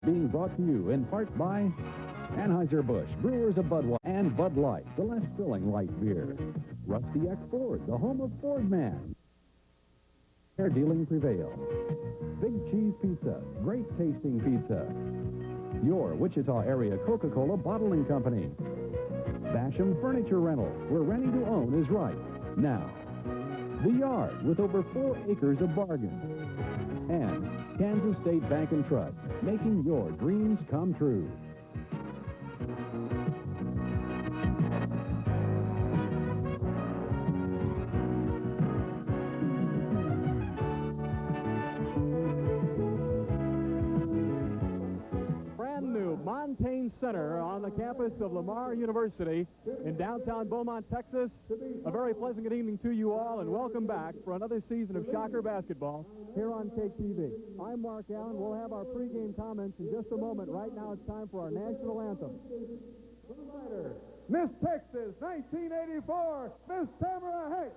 Being brought to you in part by Anheuser-Busch, Brewers of Budweiser, and Bud Light, the less filling light beer. Rusty X Ford, the home of Ford Man. Fair dealing prevails. Big Cheese Pizza, great tasting pizza. Your Wichita area Coca-Cola bottling company. Basham Furniture Rental, where renting to own is right. Now, The Yard with over 4 acres of bargains. And Kansas State Bank and Trust, making your dreams come true. Montaigne Center on the campus of Lamar University in downtown Beaumont, Texas. A very pleasant good evening to you all, and welcome back for another season of Shocker basketball here on KTV. I'm Mark Allen. We'll have our pregame comments in just a moment. Right now it's time for our national anthem. Miss Texas, 1984, Miss Tamara Hicks.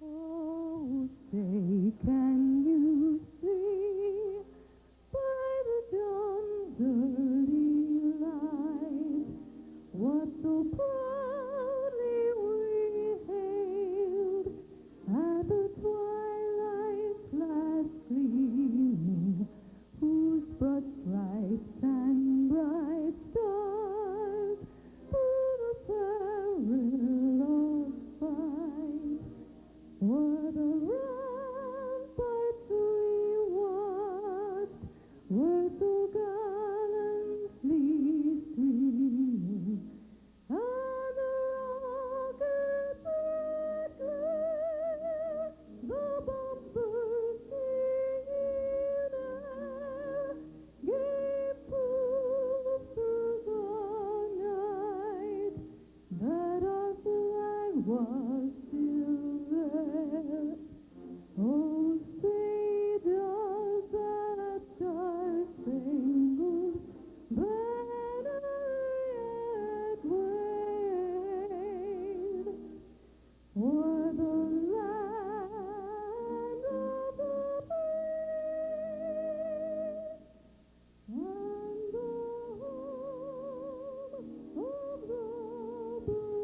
Oh, say, can you see by the dawn's early light what so proudly we hailed at the twilight's last gleaming, whose broad stripes and bright stars through the peril of fight? What a ramparts we watched, were so gallantly streaming, and the rockets that glare, the bombers singing air, gave proof through the night that our flag was still there. Oh, say does that star-spangled banner yet wave? O'er the land of the brave and the home of the brave.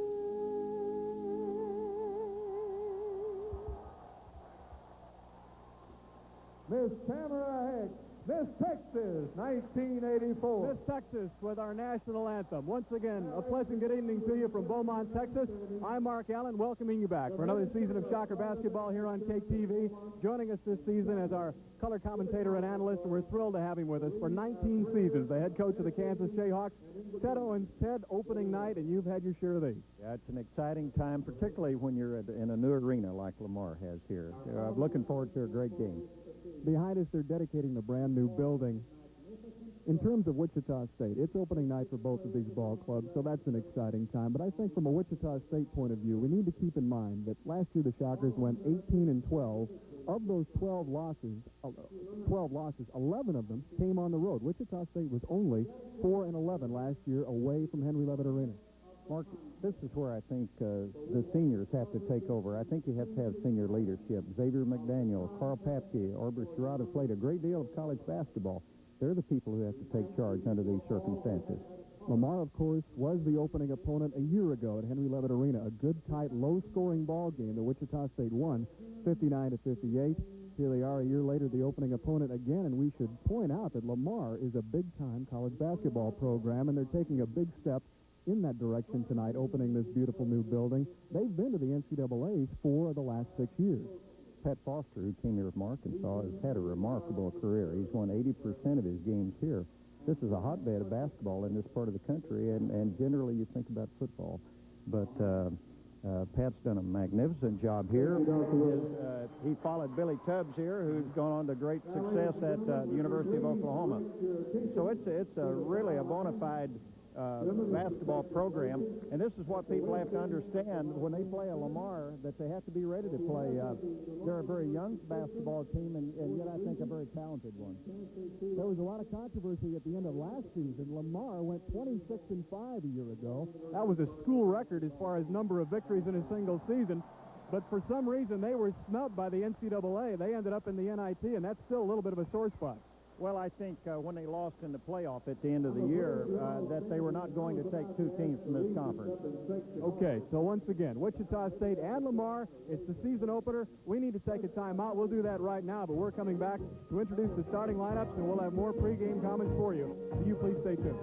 Miss Tamara Hicks, Miss Texas, 1984. Miss Texas with our national anthem. Once again, a pleasant good evening to you from Beaumont, Texas. I'm Mark Allen, welcoming you back for another season of Shocker basketball here on KTV. Joining us this season as our color commentator and analyst, and we're thrilled to have him with us for 19 seasons, the head coach of the Kansas Jayhawks, Ted Owens. Ted, opening night, and you've had your share of these. Yeah, it's an exciting time, particularly when you're in a new arena like Lamar has here. I'm looking forward to a great game. Behind us, they're dedicating a brand new building. In terms of Wichita State, it's opening night for both of these ball clubs, so that's an exciting time. But I think from a Wichita State point of view, we need to keep in mind that last year the Shockers went 18-12. Of those 12 losses, 11 of them came on the road. Wichita State was only 4-11 last year away from Henry Levitt Arena. Mark, this is where I think the seniors have to take over. I think you have to have senior leadership. Xavier McDaniel, Carl Papke, Orbis Sherrod have played a great deal of college basketball. They're the people who have to take charge under these circumstances. Lamar, of course, was the opening opponent a year ago at Henry Levitt Arena. A good, tight, low-scoring ball game that Wichita State won 59-58. Here they are a year later, the opening opponent again, and we should point out that Lamar is a big-time college basketball program, and they're taking a big step in that direction tonight, opening this beautiful new building. They've been to the NCAAs 4 of the last 6 years. Pat Foster, who came here from Arkansas, has had a remarkable career. He's won 80% of his games here. This is a hotbed of basketball in this part of the country, and generally you think about football. But Pat's done a magnificent job here. He followed Billy Tubbs here, who's gone on to great success at the University of Oklahoma. So it's really a bona fide basketball program, and this is what people have to understand when they play a Lamar, that they have to be ready to play. They're a very young basketball team, and yet I think a very talented one. There was a lot of controversy at the end of last season. Lamar went 26-5 a year ago. That was a school record as far as number of victories in a single season. But for some reason, they were snubbed by the NCAA. They ended up in the NIT, and that's still a little bit of a sore spot. Well, I think when they lost in the playoff at the end of the year, that they were not going to take two teams from this conference. Okay, so once again, Wichita State and Lamar, it's the season opener. We need to take a timeout. We'll do that right now, but we're coming back to introduce the starting lineups, and we'll have more pregame comments for you. So you please stay tuned.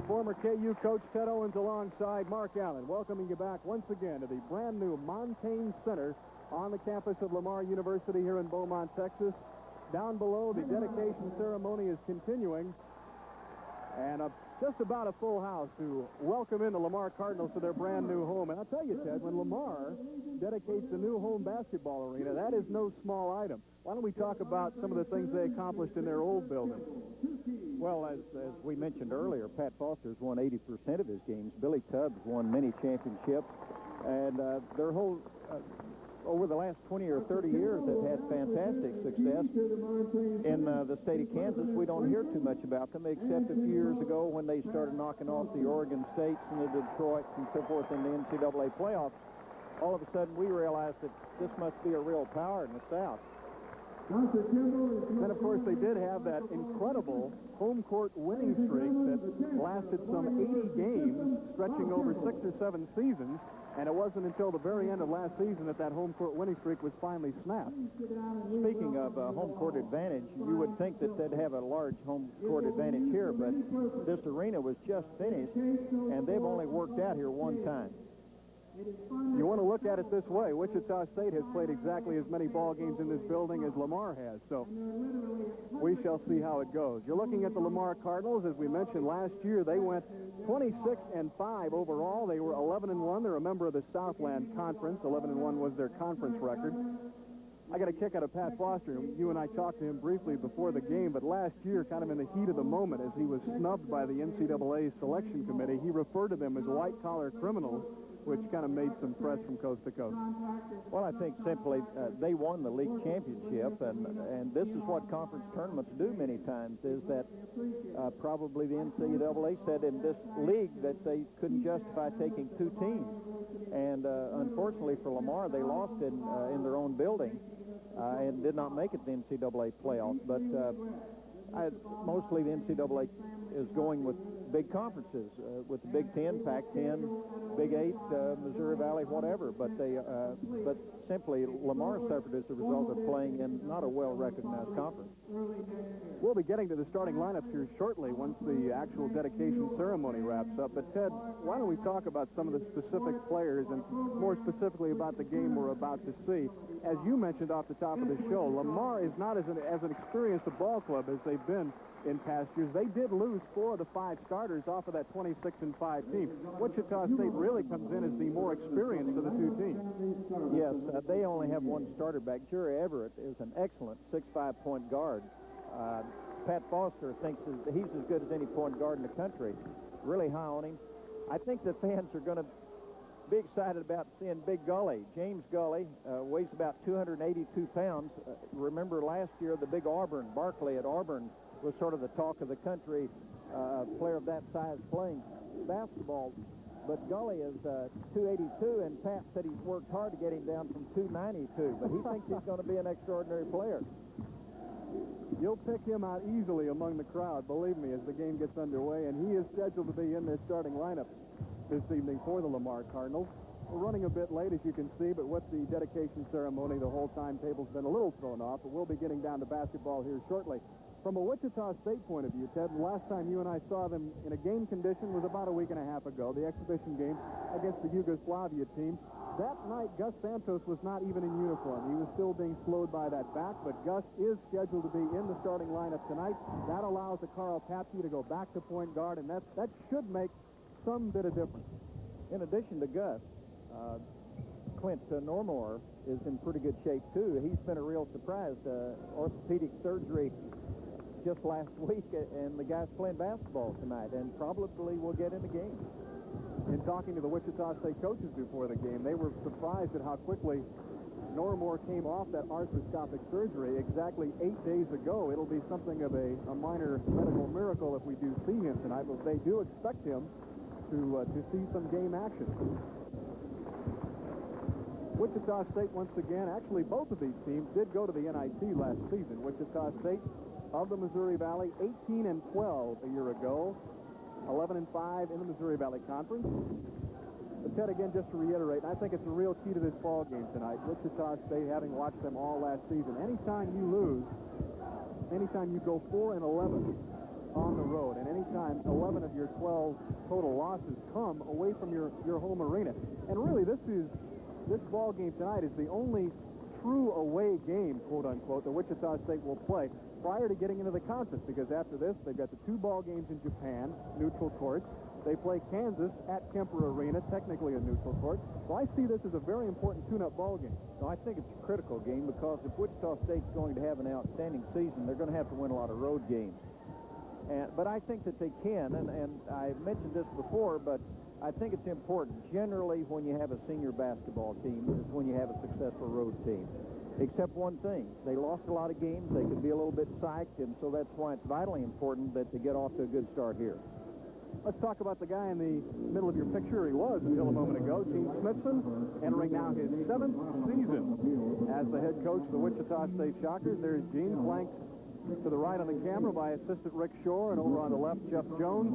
Former KU coach Ted Owens alongside Mark Allen, welcoming you back once again to the brand new Montaigne Center on the campus of Lamar University here in Beaumont, Texas. Down below, the dedication ceremony is continuing, and just about a full house to welcome in the Lamar Cardinals to their brand new home. And I'll tell you, Ted, when Lamar dedicates a new home basketball arena, that is no small item. Why don't we talk about some of the things they accomplished in their old building? Well, as we mentioned earlier, Pat Foster's won 80% of his games. Billy Tubbs won many championships, and their whole over the last 20 or 30 years have had fantastic success. In the state of Kansas, we don't hear too much about them, except a few years ago when they started knocking off the Oregon States and the Detroits and so forth in the NCAA playoffs. All of a sudden, we realized that this must be a real power in the South. And, of course, they did have that incredible home court winning streak that lasted some 80 games, stretching over 6 or 7 seasons. And it wasn't until the very end of last season that home court winning streak was finally snapped. Speaking of home court advantage, you would think that they'd have a large home court advantage here, but this arena was just finished, and they've only worked out here one time. You want to look at it this way. Wichita State has played exactly as many ball games in this building as Lamar has, so we shall see how it goes. You're looking at the Lamar Cardinals. As we mentioned last year, they went 26-5 overall. They were 11-1. They're a member of the Southland Conference. 11-1 was their conference record. I got a kick out of Pat Foster. You and I talked to him briefly before the game, but last year, kind of in the heat of the moment, as he was snubbed by the NCAA selection committee, he referred to them as white-collar criminals, which kind of made some press from coast to coast. Well, I think simply they won the league championship, and this is what conference tournaments do many times, is that probably the NCAA said in this league that they couldn't justify taking two teams. And unfortunately for Lamar, they lost in their own building and did not make it to the NCAA playoff. But mostly the NCAA is going with big conferences, with the Big Ten, Pac-10, Big 8, Missouri Valley, whatever. But simply Lamar suffered as a result of playing in not a well-recognized conference. We'll be getting to the starting lineups here shortly once the actual dedication ceremony wraps up. But Ted, why don't we talk about some of the specific players and more specifically about the game we're about to see. As you mentioned off the top of the show, Lamar is not as an experienced a ball club as they've been in past years. They did lose 4 of the 5 starters off of that 26-5 team. Wichita State really comes in as the more experienced of the two teams. Yes, they only have one starter back. Jerry Everett is an excellent 6'5" point guard. Pat Foster thinks he's as good as any point guard in the country. Really high on him. I think the fans are going to be excited about seeing Big Gully. James Gully weighs about 282 pounds. Remember last year the big Barkley at Auburn was sort of the talk of the country, player of that size playing basketball. But Gully is 282, and Pat said he's worked hard to get him down from 292, but he thinks he's going to be an extraordinary player. You'll pick him out easily among the crowd, believe me, as the game gets underway, and he is scheduled to be in their starting lineup this evening for the Lamar Cardinals. We're running a bit late, as you can see, but with the dedication ceremony, the whole timetable's been a little thrown off, but we'll be getting down to basketball here shortly. From a Wichita State point of view, Ted, the last time you and I saw them in a game condition was about a week and a half ago, the exhibition game against the Yugoslavia team. That night, Gus Santos was not even in uniform. He was still being slowed by that back, but Gus is scheduled to be in the starting lineup tonight. That allows the Carl Papke to go back to point guard, and that should make some bit of difference. In addition to Gus, Clint Normore is in pretty good shape, too. He's been a real surprise. Orthopedic surgery just last week, and the guy's playing basketball tonight and probably will get in the game. In talking to the Wichita State coaches before the game, they were surprised at how quickly Norrimore came off that arthroscopic surgery exactly 8 days ago. It'll be something of a minor medical miracle if we do see him tonight, but they do expect him to see some game action. Wichita State, once again, actually both of these teams did go to the NIT last season. Wichita State of the Missouri Valley, 18-12 a year ago, 11-5 in the Missouri Valley Conference. But Ted, again, just to reiterate, I think it's a real key to this ball game tonight. Wichita State, having watched them all last season, anytime you lose, anytime you go 4-11 on the road, and anytime 11 of your 12 total losses come away from your home arena. And really, this ball game tonight is the only true away game, quote unquote, that Wichita State will play prior to getting into the conference, because after this, they've got the 2 ball games in Japan, neutral courts. They play Kansas at Kemper Arena, technically a neutral court. So I see this as a very important tune-up ball game. So I think it's a critical game, because if Wichita State's going to have an outstanding season, they're going to have to win a lot of road games. But I think that they can, and I mentioned this before, but I think it's important. Generally, when you have a senior basketball team, is when you have a successful road team. Except one thing, they lost a lot of games. They could be a little bit psyched, and so that's why it's vitally important that they get off to a good start here. Let's talk about the guy in the middle of your picture. He was until a moment ago, Gene Smithson, entering now his 7th season as the head coach of the Wichita State Shockers. There's Gene, flanked to the right on the camera by assistant Rick Shore, and over on the left, Jeff Jones.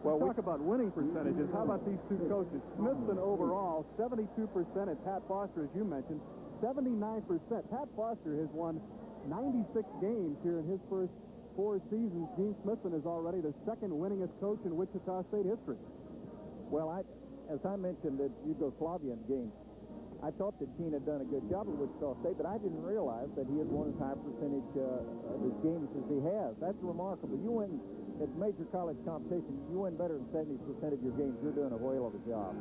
Well, we talk about winning percentages. How about these two coaches? Smithson overall, 72%, and Pat Foster, as you mentioned, 79%. Pat Foster has won 96 games here in his first 4 seasons. Gene Smithson is already the 2nd winningest coach in Wichita State history. Well, as I mentioned at Yugoslavian games, I thought that Gene had done a good job at Wichita State, but I didn't realize that he had won as high percentage of his games as he has. That's remarkable. You win at major college competition, you win better than 70% of your games. You're doing a whale of a job.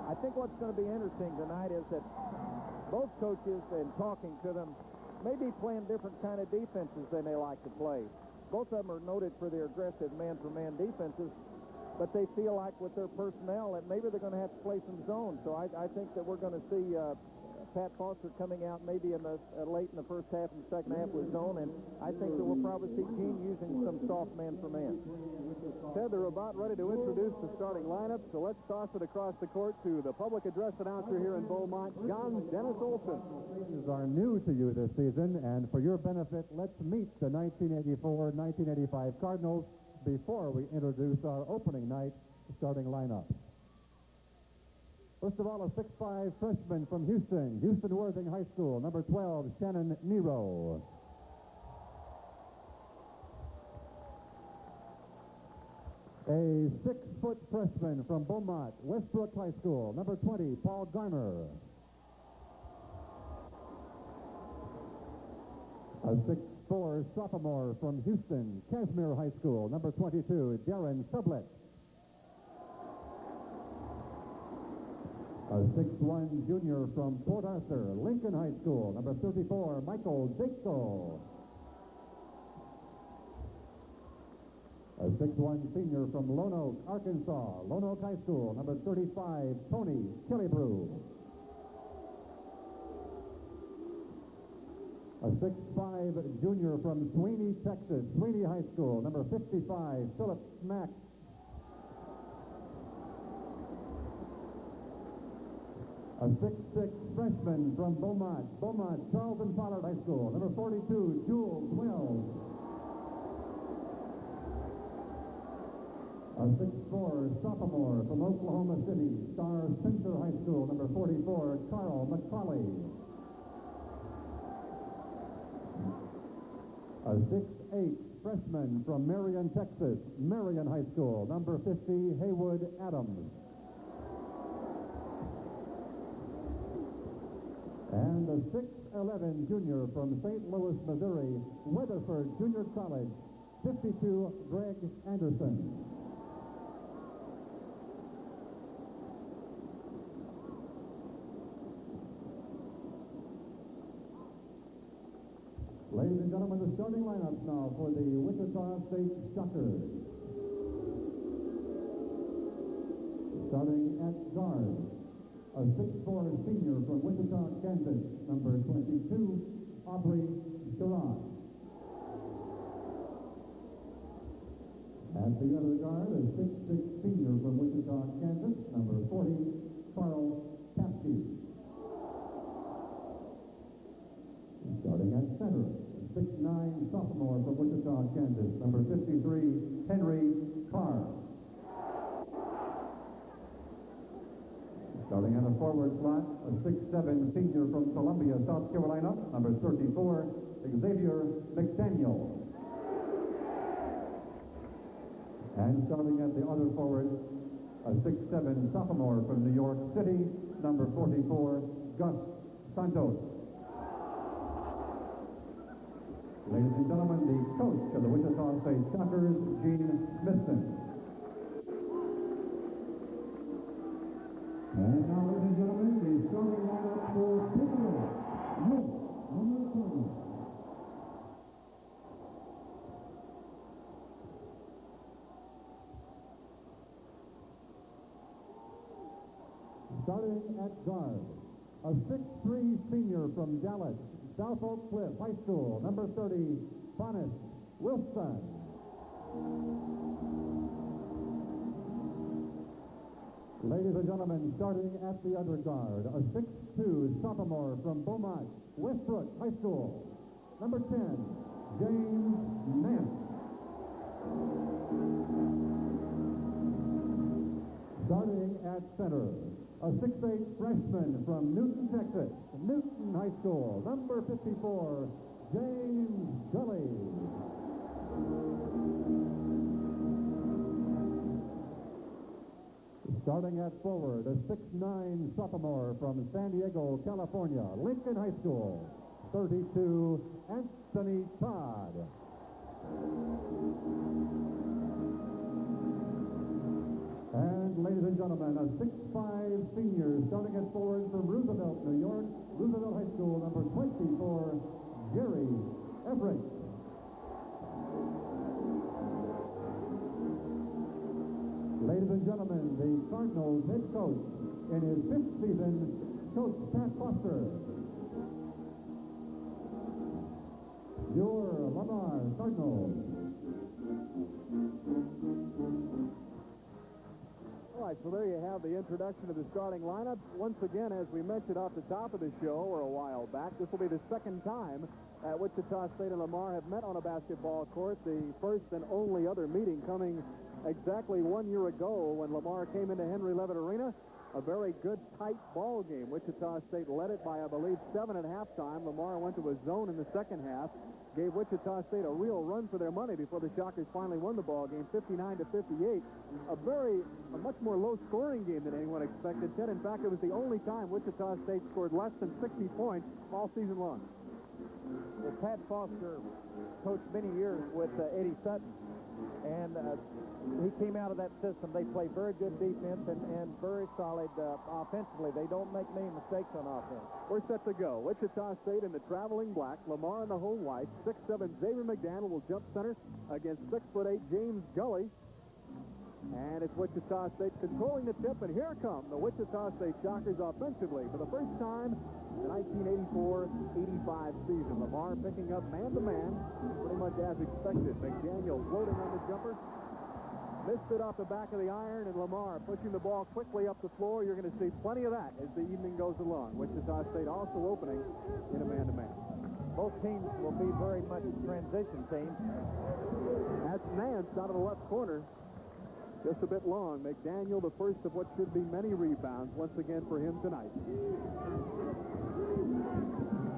I think what's going to be interesting tonight is that both coaches, and talking to them, may be playing different kind of defenses than they like to play. Both of them are noted for their aggressive man-for-man defenses, but they feel like with their personnel that maybe they're going to have to play some zone. So I think that we're going to see Pat Foster coming out maybe in the late in the first half and the second half with zone, and I think that we'll probably see Gene using some soft man-for-man. Ted, they're about ready to introduce the starting lineup, so let's toss it across the court to the public address announcer here in Beaumont, John Dennis Olson. These are new to you this season, and for your benefit, let's meet the 1984-1985 Cardinals before we introduce our opening night starting lineup. First of all, a 6'5" freshman from Houston Worthing High School, number 12, Shannon Nero. A 6-foot freshman from Beaumont, Westbrook High School, number 20, Paul Garner. A 6'4" sophomore from Houston, Cashmere High School, number 22, Darren Sublett. A 6'1" junior from Port Arthur, Lincoln High School, number 34, Michael Dicko. A 6'1" senior from Lone Oak, Arkansas, Lone Oak High School, number 35, Tony Killebrew. A 6'5" junior from Sweeney, Texas, Sweeney High School, number 55, Philip Smack. A 6'6" freshman from Beaumont, Charlton Pollard High School, number 42, Jules Wells. A 6'4" sophomore from Oklahoma City, Star Spencer High School, number 44, Carl McCauley. A 6'8" freshman from Marion, Texas, Marion High School, number 50, Haywood Adams. And a 6'11" junior from St. Louis, Missouri, Weatherford Junior College, 52, Greg Anderson. Ladies and gentlemen, the starting lineups now for the Wichita State Shockers. Starting at guard, a 6'4" senior from Wichita, Kansas, number 22, Aubrey Sherrod. At the other guard, a 6'6" senior from Wichita, Kansas, number 40, Carl Paskey. Starting at center, 6'9" sophomore from Wichita, Kansas, number 53, Henry Carr. Starting at the forward slot, a 6'7" senior from Columbia, South Carolina, number 34, Xavier McDaniel. And starting at the other forward, a 6'7" sophomore from New York City, number 44, Gus Santos. Ladies and gentlemen, the coach of the Wichita State Shockers, Gene Smithson. And now, ladies and gentlemen, the starting lineup for Pittsburgh. Number 20. Starting at guard, a 6'3" senior from Dallas, South Oak Cliff High School, number 30, Fanis Wilson. Ladies and gentlemen, starting at the other guard, a 6'2" sophomore from Beaumont, Westbrook High School, number 10, James Nance. Starting at center, a 6'8" freshman from Newton, Texas, Newton High School, number 54, James Gully. Starting at forward, a 6'9" sophomore from San Diego, California, Lincoln High School, 32, Anthony Todd. And ladies and gentlemen, a 6'5" senior starting at forward from Roosevelt, New York, Roosevelt High School, number 24, Gary Everett. Ladies and gentlemen, the Cardinals head coach in his 5th season, Coach Pat Foster. Your Lamar Cardinals. All right, so there you have the introduction of the starting lineup. Once again, as we mentioned off the top of the show or a while back, this will be the second time that Wichita State and Lamar have met on a basketball court. The first and only other meeting coming exactly 1 year ago when Lamar came into Henry Levitt Arena. A very good, tight ball game. Wichita State led it by, I believe, 7 at halftime. Lamar went to a zone in the second half, gave Wichita State a real run for their money before the Shockers finally won the ball game, 59-58. A much more low-scoring game than anyone expected, Ted. In fact, it was the only time Wichita State scored less than 60 points all season long. Well, Pat Foster coached many years with Eddie Sutton, and he came out of that system. They play very good defense and very solid offensively. They don't make many mistakes on offense. We're set to go. Wichita State in the traveling black, Lamar in the home white. 6'7" Xavier McDaniel will jump center against 6'8" James Gully. And it's Wichita State controlling the tip, and here come the Wichita State Shockers offensively for the first time in the 1984-85 season. Lamar picking up man-to-man, pretty much as expected. McDaniel floating on the jumper. Missed it off the back of the iron, and Lamar pushing the ball quickly up the floor. You're going to see plenty of that as the evening goes along. Wichita State also opening in a man-to-man. Both teams will be very much transition teams. That's Nance out of the left corner. Just a bit long. McDaniel, the first of what should be many rebounds once again for him tonight.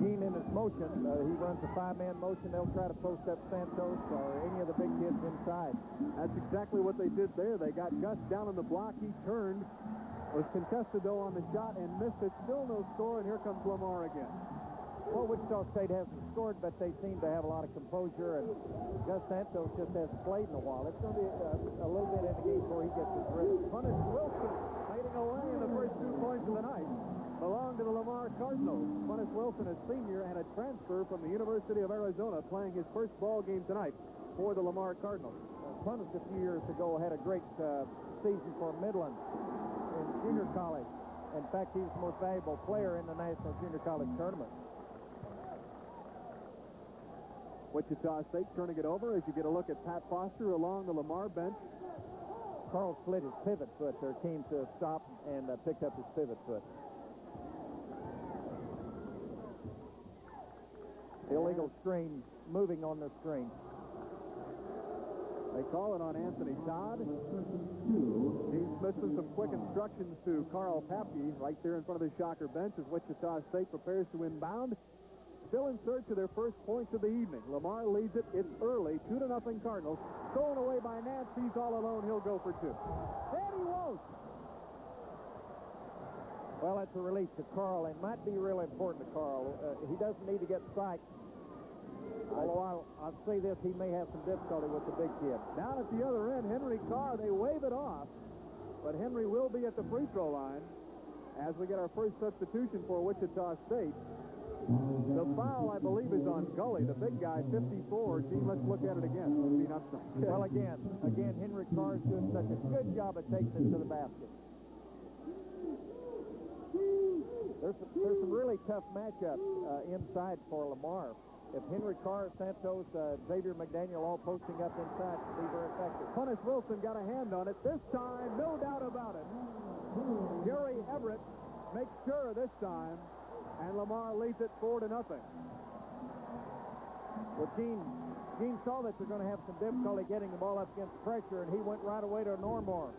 Gene in his motion, he runs a 5-man motion. They'll try to post up Santos or any of the big kids inside. That's exactly what they did there. They got Gus down on the block. He turned, was contested though on the shot and missed it. Still no score, and here comes Lamar again. Well, Wichita State hasn't scored, but they seem to have a lot of composure, and Gus Santos just hasn't played in a while. It's going to be a little bit in the game before he gets his rhythm. Fanis Wilson fading away, in the first 2 points of the night belong to the Lamar Lamar Cardinals. Funnis Wilson, a senior and a transfer from the University of Arizona, playing his first ball game tonight for the Lamar Cardinals. Funnis a few years ago had a great season for Midland in junior college. In fact, he was the most valuable player in the National Junior College Tournament. Wichita State turning it over as you get a look at Pat Foster along the Lamar bench. Carl slid his pivot foot there, came to a stop and picked up his pivot foot. Illegal screen, moving on the screen. They call it on Anthony Todd. He's missing some quick instructions to Carl Papke right there in front of the Shocker bench as Wichita State prepares to inbound. Still in search of their first points of the evening. Lamar leads it. It's early. 2-0 Cardinals. Stolen away by Nance. He's all alone. He'll go for two. And he won't. Well, that's a relief to Carl, and might be really important to Carl. He doesn't need to get psyched. Although I'll say this, he may have some difficulty with the big kid. Down at the other end, Henry Carr, they wave it off. But Henry will be at the free throw line as we get our first substitution for Wichita State. The foul, I believe, is on Gully, the big guy, 54. Gene, let's look at it again. Well, again, Henry Carr's doing such a good job of taking it to the basket. There's some really tough matchups inside for Lamar. If Henry Carr, Santos, Xavier McDaniel all posting up inside, to be very effective. Funnis Wilson got a hand on it this time, no doubt about it. Jerry Everett makes sure this time, and Lamar leads it 4-0. Well, Gene saw that they're going to have some difficulty getting the ball up against pressure, and he went right away to Normore.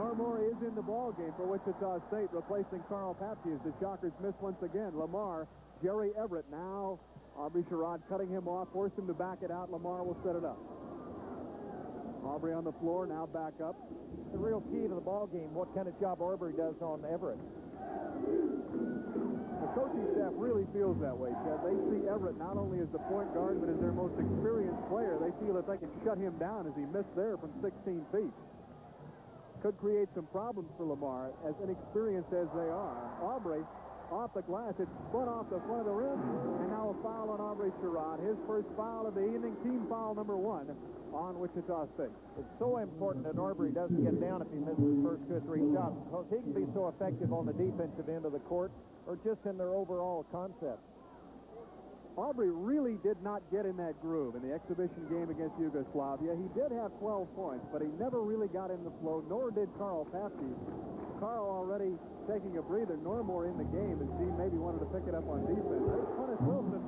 Normore is in the ball game for Wichita State, replacing Carl Papke as the Shockers miss once again. Lamar, Jerry Everett now. Aubrey Sherrod cutting him off, forced him to back it out. Lamar will set it up. Aubrey on the floor, now back up. The real key to the ball game, what kind of job Aubrey does on Everett. The coaching staff really feels that way, Chad. They see Everett not only as the point guard, but as their most experienced player. They feel that they can shut him down as he missed there from 16 feet. Could create some problems for Lamar, as inexperienced as they are. Aubrey off the glass. It's spun off the front of the rim, and now a foul on Aubrey Sherrod. His first foul of the evening, team foul number 1 on Wichita State. It's so important that Aubrey doesn't get down if he misses his first 2 or 3 shots, because he can be so effective on the defensive end of the court or just in their overall concept. Aubrey really did not get in that groove in the exhibition game against Yugoslavia. He did have 12 points, but he never really got in the flow, nor did Carl Papke. Carl already taking a breather. Normore in the game, and Gene maybe wanted to pick it up on defense. There's Funnis Wilson.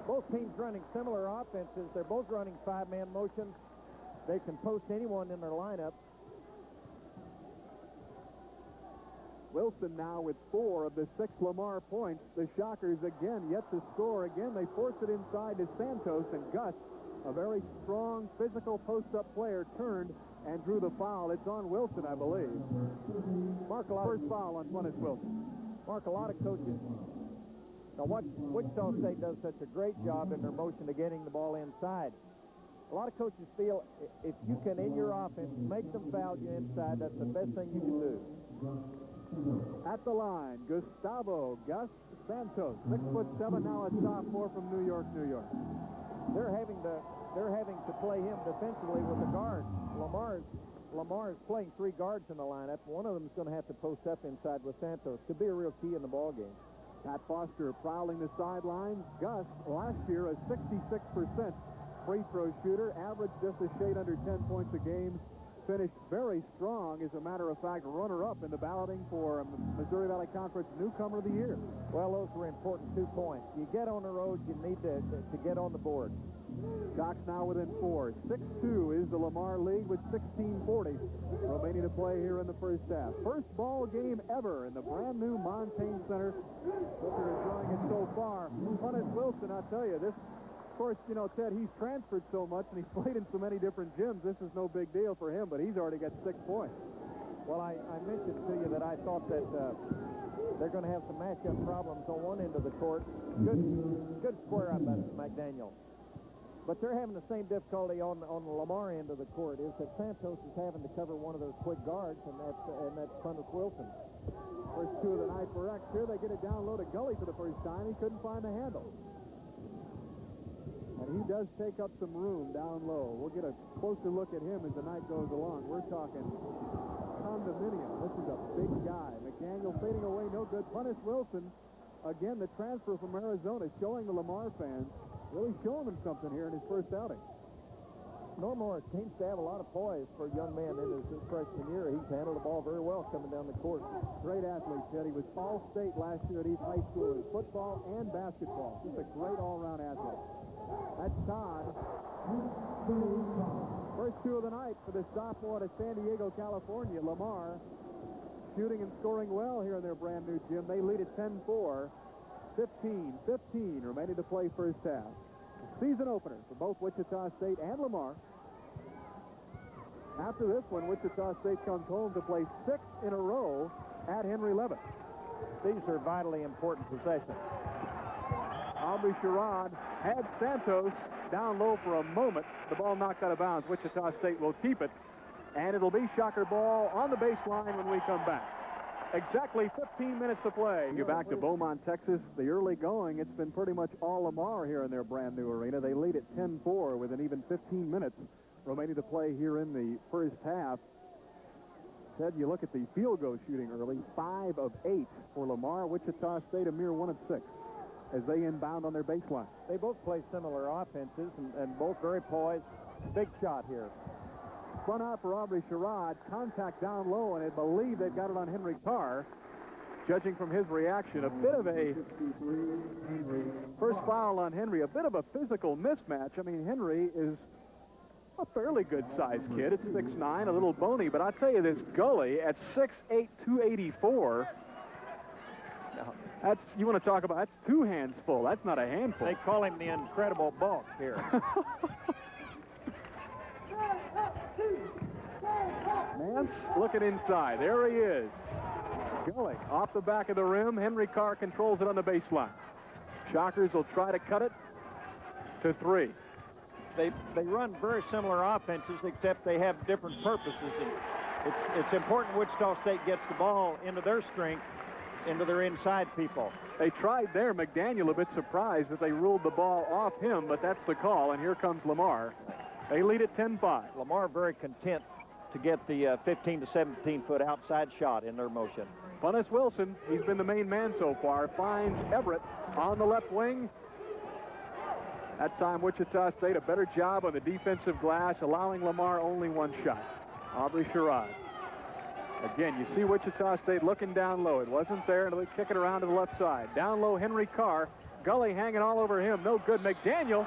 Both teams running similar offenses. They're both running 5-man motion. They can post anyone in their lineup. Wilson now with 4 of the 6 Lamar points. The Shockers again yet to score. Again, they force it inside to Santos, and Gus, a very strong physical post-up player, turned and drew the foul. It's on Wilson, I believe. First foul on Funnis Wilson. Mark, a lot of coaches. Now, Wichita State does such a great job in their motion to getting the ball inside. A lot of coaches feel if you can, in your offense, make them foul you inside, that's the best thing you can do. At the line, Gustavo Gus Santos, 6'7", now a sophomore from New York, New York. They're having to play him defensively with the guard. Lamar is playing 3 guards in the lineup. One of them is going to have to post up inside with Santos. Could be a real key in the ball game. Pat Foster prowling the sidelines. Gus, last year, a 66% free throw shooter, averaged just a shade under 10 points a game. Finished very strong, as a matter of fact, runner-up in the balloting for Missouri Valley Conference Newcomer of the Year. Well, those were important 2 points. You get on the road, you need to get on the board. Shocks now within 4. 6-2 is the Lamar lead with 16:40 remaining to play here in the first half. First ball game ever in the brand new Montaigne Center. Hope you're enjoying it so far. Funnis Wilson, I'll tell you, this, of course, you know, Ted, he's transferred so much and he's played in so many different gyms. This is no big deal for him, but he's already got 6 points. Well, I mentioned to you that I thought that they're going to have some matchup problems on one end of the court. Good square up at McDaniel. But they're having the same difficulty on the Lamar end of the court, is that Santos is having to cover one of those quick guards, and that's Funnis Wilson. First two of the night for X here. They get it down low to Gully for the first time. He couldn't find the handle. And he does take up some room down low. We'll get a closer look at him as the night goes along. We're talking condominium. This is a big guy. McDaniel fading away, no good. Punnis Wilson, again, the transfer from Arizona, showing the Lamar fans, really showing them something here in his first outing. Normal seems to have a lot of poise for a young man in his freshman year. He's handled the ball very well coming down the court. Great athlete, Ted. He was All-State last year at East High School in football and basketball. Just a great all-around athlete. That's Todd. First two of the night for the sophomore out of San Diego, California. Lamar shooting and scoring well here in their brand new gym. They lead at 10-4. 15 remaining to play first half. Season opener for both Wichita State and Lamar. After this one, Wichita State comes home to play 6 in a row at Henry Levitt. These are vitally important possessions. Aubrey Sherrod had Santos down low for a moment. The ball knocked out of bounds. Wichita State will keep it, and it'll be Shocker ball on the baseline when we come back. Exactly 15 minutes to play. You're back to Beaumont, Texas. The early going, it's been pretty much all Lamar here in their brand new arena. They lead at 10-4 with an even 15 minutes remaining to play here in the first half. Ted, you look at the field goal shooting early, 5 of 8 for Lamar. Wichita State a mere 1 of 6 as they inbound on their baseline. They both play similar offenses and both very poised. Big shot here. Front out for Aubrey Sherrod. Contact down low, and I believe they've got it on Henry Carr. Judging from his reaction, a bit of a first foul on Henry, a bit of a physical mismatch. I mean, Henry is a fairly good-sized kid at 6'9", a little bony, but I tell you, this Gully at 6'8", 284. That's, you want to talk about, that's 2 hands full. That's not a handful. They call him the Incredible Bulk here. Nance looking inside. There he is. Gully off the back of the rim. Henry Carr controls it on the baseline. Shockers will try to cut it to 3. They run very similar offenses, except they have different purposes. And it's important Wichita State gets the ball into their strength, into their inside people. They tried there. McDaniel a bit surprised that they ruled the ball off him, but that's the call, and here comes Lamar. They lead at 10-5. Lamar very content to get the 15 to 17-foot outside shot in their motion. Punnis Wilson, he's been the main man so far, finds Everett on the left wing. That time Wichita State a better job on the defensive glass, allowing Lamar only 1 shot. Aubrey Sherrod. Again, you see Wichita State looking down low. It wasn't there until they kick it around to the left side. Down low, Henry Carr. Gully hanging all over him. No good. McDaniel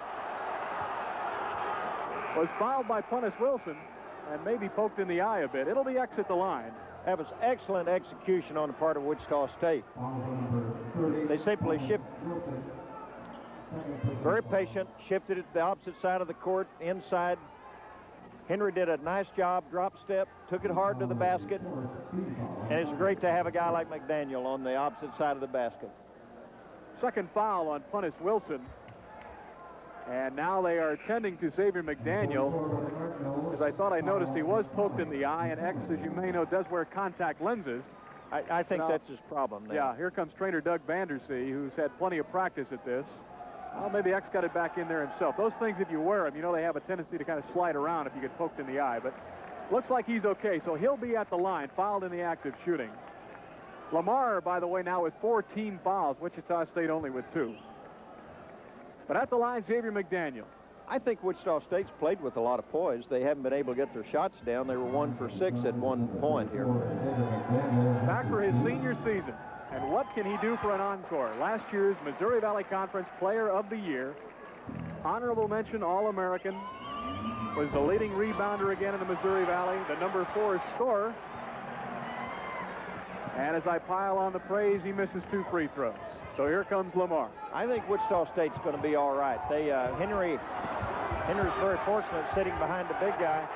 was fouled by Punnis Wilson and maybe poked in the eye a bit. It'll be X at the line. That was excellent execution on the part of Wichita State. They simply very patient, shifted it to the opposite side of the court, inside. Henry did a nice job, drop step, took it hard to the basket, and it's great to have a guy like McDaniel on the opposite side of the basket. Second foul on Punnis Wilson. And now they are tending to Xavier McDaniel, because I thought I noticed he was poked in the eye, and X, as you may know, does wear contact lenses. I think that's his problem now. Yeah, here comes trainer Doug Vandersea, who's had plenty of practice at this. Well, maybe X got it back in there himself. Those things, if you wear them, you know they have a tendency to kind of slide around if you get poked in the eye. But looks like he's okay, so he'll be at the line, fouled in the act of shooting. Lamar, by the way, now with 4 team fouls. Wichita State only with 2. But at the line, Xavier McDaniel. I think Wichita State's played with a lot of poise. They haven't been able to get their shots down. They were 1 for 6 at one point here. Back for his senior season. And what can he do for an encore? Last year's Missouri Valley Conference Player of the Year. Honorable mention All-American. Was the leading rebounder again in the Missouri Valley. The number 4 scorer. And as I pile on the praise, he misses 2 free throws. So here comes Lamar. I think Wichita State's going to be all right. Henry's very fortunate sitting behind the big guy.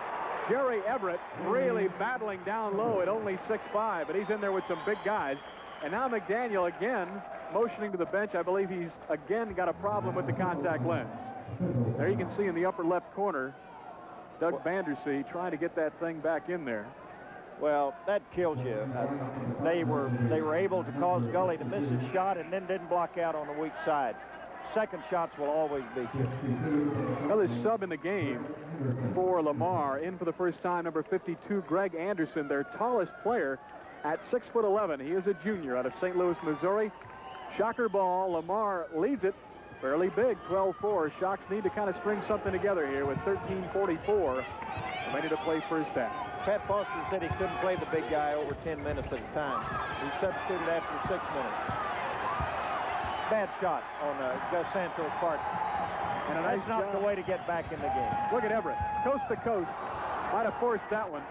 Jerry Everett really battling down low at only 6'5", but he's in there with some big guys. And now McDaniel again motioning to the bench. I believe he's again got a problem with the contact lens. There you can see in the upper left corner, Doug Vandersea trying to get that thing back in there. Well, that kills you. They were able to cause Gully to miss his shot and then didn't block out on the weak side. Second shots will always beat you. Another sub in the game for Lamar. In for the first time, number 52, Greg Anderson, their tallest player at 6'11". He is a junior out of St. Louis, Missouri. Shocker ball. Lamar leads it fairly big, 12-4. Shocks need to kind of string something together here with 13:44 remaining to play first half. Pat Foster said he couldn't play the big guy over 10 minutes at a time. He substituted after 6 minutes. Bad shot on Gus Santos' part. And that's not the way to get back in the game. Look at Everett, coast to coast. Might have forced that one.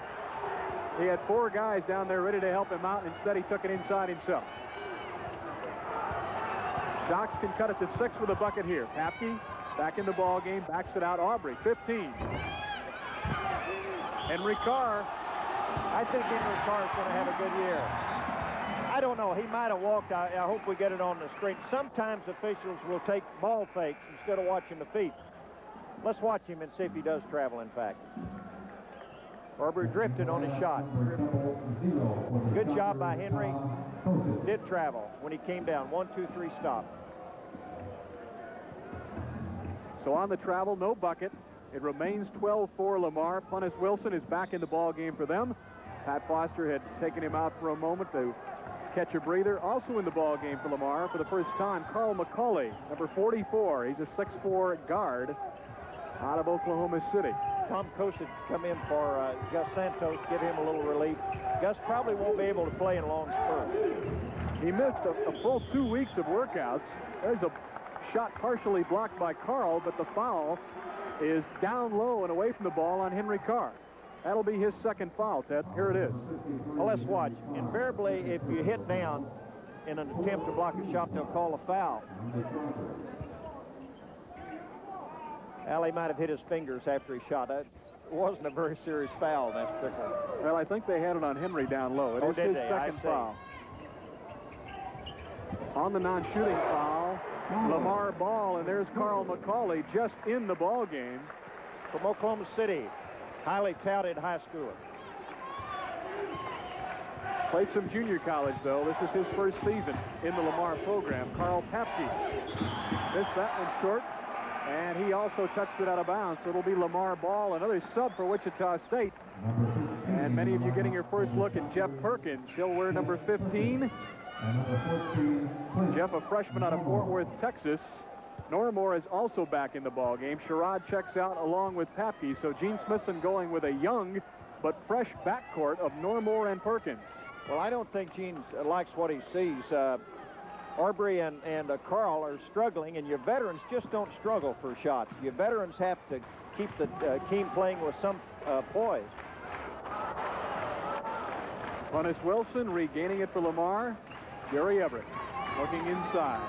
He had 4 guys down there ready to help him out. Instead, he took it inside himself. Shocks can cut it to 6 with a bucket here. Papke back in the ball game, backs it out. Aubrey, 15. Henry Carr. I think Henry Carr is going to have a good year. I don't know. He might have walked. I hope we get it on the screen. Sometimes officials will take ball fakes instead of watching the feet. Let's watch him and see if he does travel, in fact. Aubrey drifted on his shot. Good job by Henry. Did travel when he came down. 1, 2, 3, stop. So on the travel, no bucket. It remains 12-4 Lamar. Punnis Wilson is back in the ball game for them. Pat Foster had taken him out for a moment to catch a breather. Also in the ball game for Lamar for the first time, Carl McCauley, number 44. He's a 6'4 guard out of Oklahoma City. Tom Kosich come in for Gus Santos, give him a little relief. Gus probably won't be able to play in long spurts. He missed a full 2 weeks of workouts. There's a shot partially blocked by Carl, but the foul is down low and away from the ball on Henry Carr. That'll be his second foul, Ted. Here it is. Well, let's watch. Invariably, if you hit down in an attempt to block a shot, they'll call a foul. Allie might have hit his fingers after he shot. It wasn't a very serious foul in that particular. Well, I think they had it on Henry down low. It is his second foul. On the non-shooting foul, Lamar ball, and there's Carl McCauley just in the ball game. From Oklahoma City, highly touted high schooler. Played some junior college, though. This is his first season in the Lamar program. Carl Papke missed that one short, and he also touched it out of bounds. So it'll be Lamar ball, another sub for Wichita State. And many of you getting your first look at Jeff Perkins. He'll wear number 15. Jeff, a freshman out of Fort Worth, Texas. Normore is also back in the ball game. Sherrod checks out along with Papke. So Gene Smithson going with a young but fresh backcourt of Normore and Perkins. Well, I don't think Gene likes what he sees. Aubrey and Carl are struggling, and your veterans just don't struggle for shots. Your veterans have to keep the team playing with some poise. Punnis Wilson regaining it for Lamar. Jerry Everett looking inside.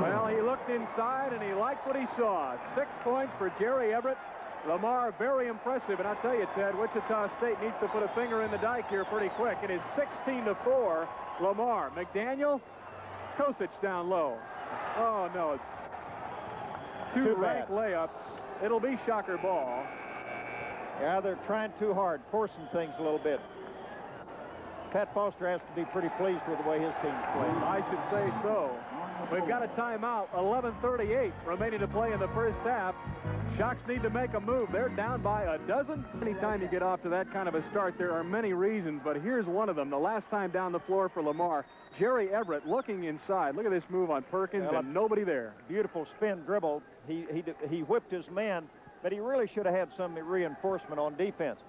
Well, he looked inside, and he liked what he saw. 6 points for Jerry Everett. Lamar, very impressive. And I'll tell you, Ted, Wichita State needs to put a finger in the dike here pretty quick. It is 16-4, Lamar. McDaniel, Kosich down low. Oh, no. Two rank layups. It'll be Shocker ball. Yeah, they're trying too hard, forcing things a little bit. Pat Foster has to be pretty pleased with the way his team's playing. I should say so. We've got a timeout. 11:38 remaining to play in the first half. Shocks need to make a move. They're down by a dozen. Anytime you get off to that kind of a start, there are many reasons, but here's one of them. The last time down the floor for Lamar, Jerry Everett looking inside. Look at this move on Perkins, and nobody there. Beautiful spin dribble. He whipped his man, but he really should have had some reinforcement on defense.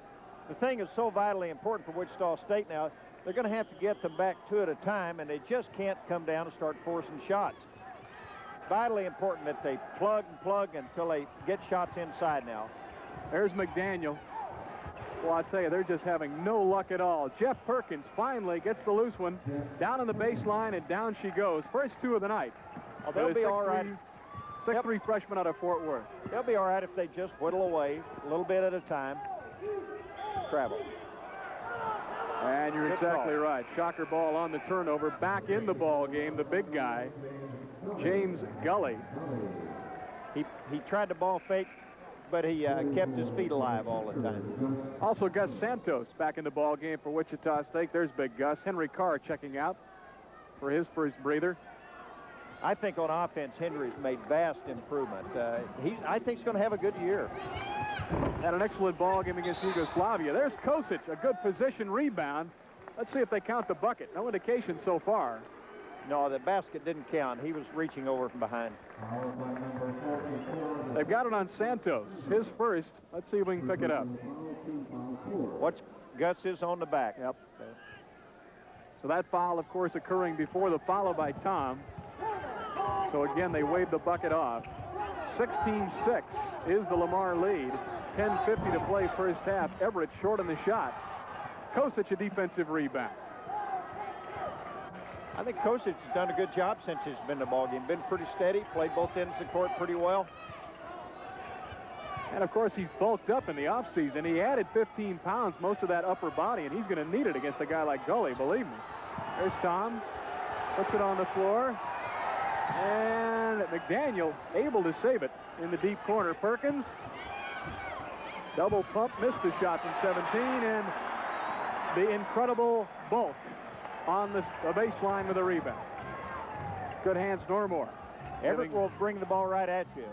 The thing is so vitally important for Wichita State now. They're going to have to get them back 2 at a time, and they just can't come down and start forcing shots. Vitally important that they plug and plug until they get shots inside now. There's McDaniel. Well, I tell you, they're just having no luck at all. Jeff Perkins finally gets the loose one down on the baseline, and down she goes. First 2 of the night. Oh, they'll be all right. 6'3" freshman out of Fort Worth. They'll be all right if they just whittle away a little bit at a time. Travel. And you're exactly right. Shocker ball on the turnover. Back in the ball game, the big guy, James Gully. He tried to ball fake but he kept his feet alive all the time. Also, Gus Santos back in the ball game for Wichita State. There's Big Gus. Henry Carr checking out for his first breather. I think on offense, Henry's made vast improvement. I think he's going to have a good year. Had an excellent ball game against Yugoslavia. There's Kosic, a good position rebound. Let's see if they count the bucket. No indication so far. No, the basket didn't count. He was reaching over from behind. They've got it on Santos. His first. Let's see if we can pick it up. What's Gus is on the back. Yep. So that foul, of course, occurring before the follow by Tom. So again, they waved the bucket off. 16-6 is the Lamar lead. 10:50 to play first half. Everett short on the shot. Kosic a defensive rebound. I think Kosic has done a good job since he's been in the ballgame. Been pretty steady, played both ends of the court pretty well. And of course, he's bulked up in the offseason. He added 15 pounds, most of that upper body, and he's going to need it against a guy like Gully, believe me. There's Tom. Puts it on the floor. And McDaniel able to save it in the deep corner. Perkins. Double pump, missed the shot from 17, and the incredible bulk on the baseline with a rebound. Good hands, Normore. Everett will bring the ball right at you.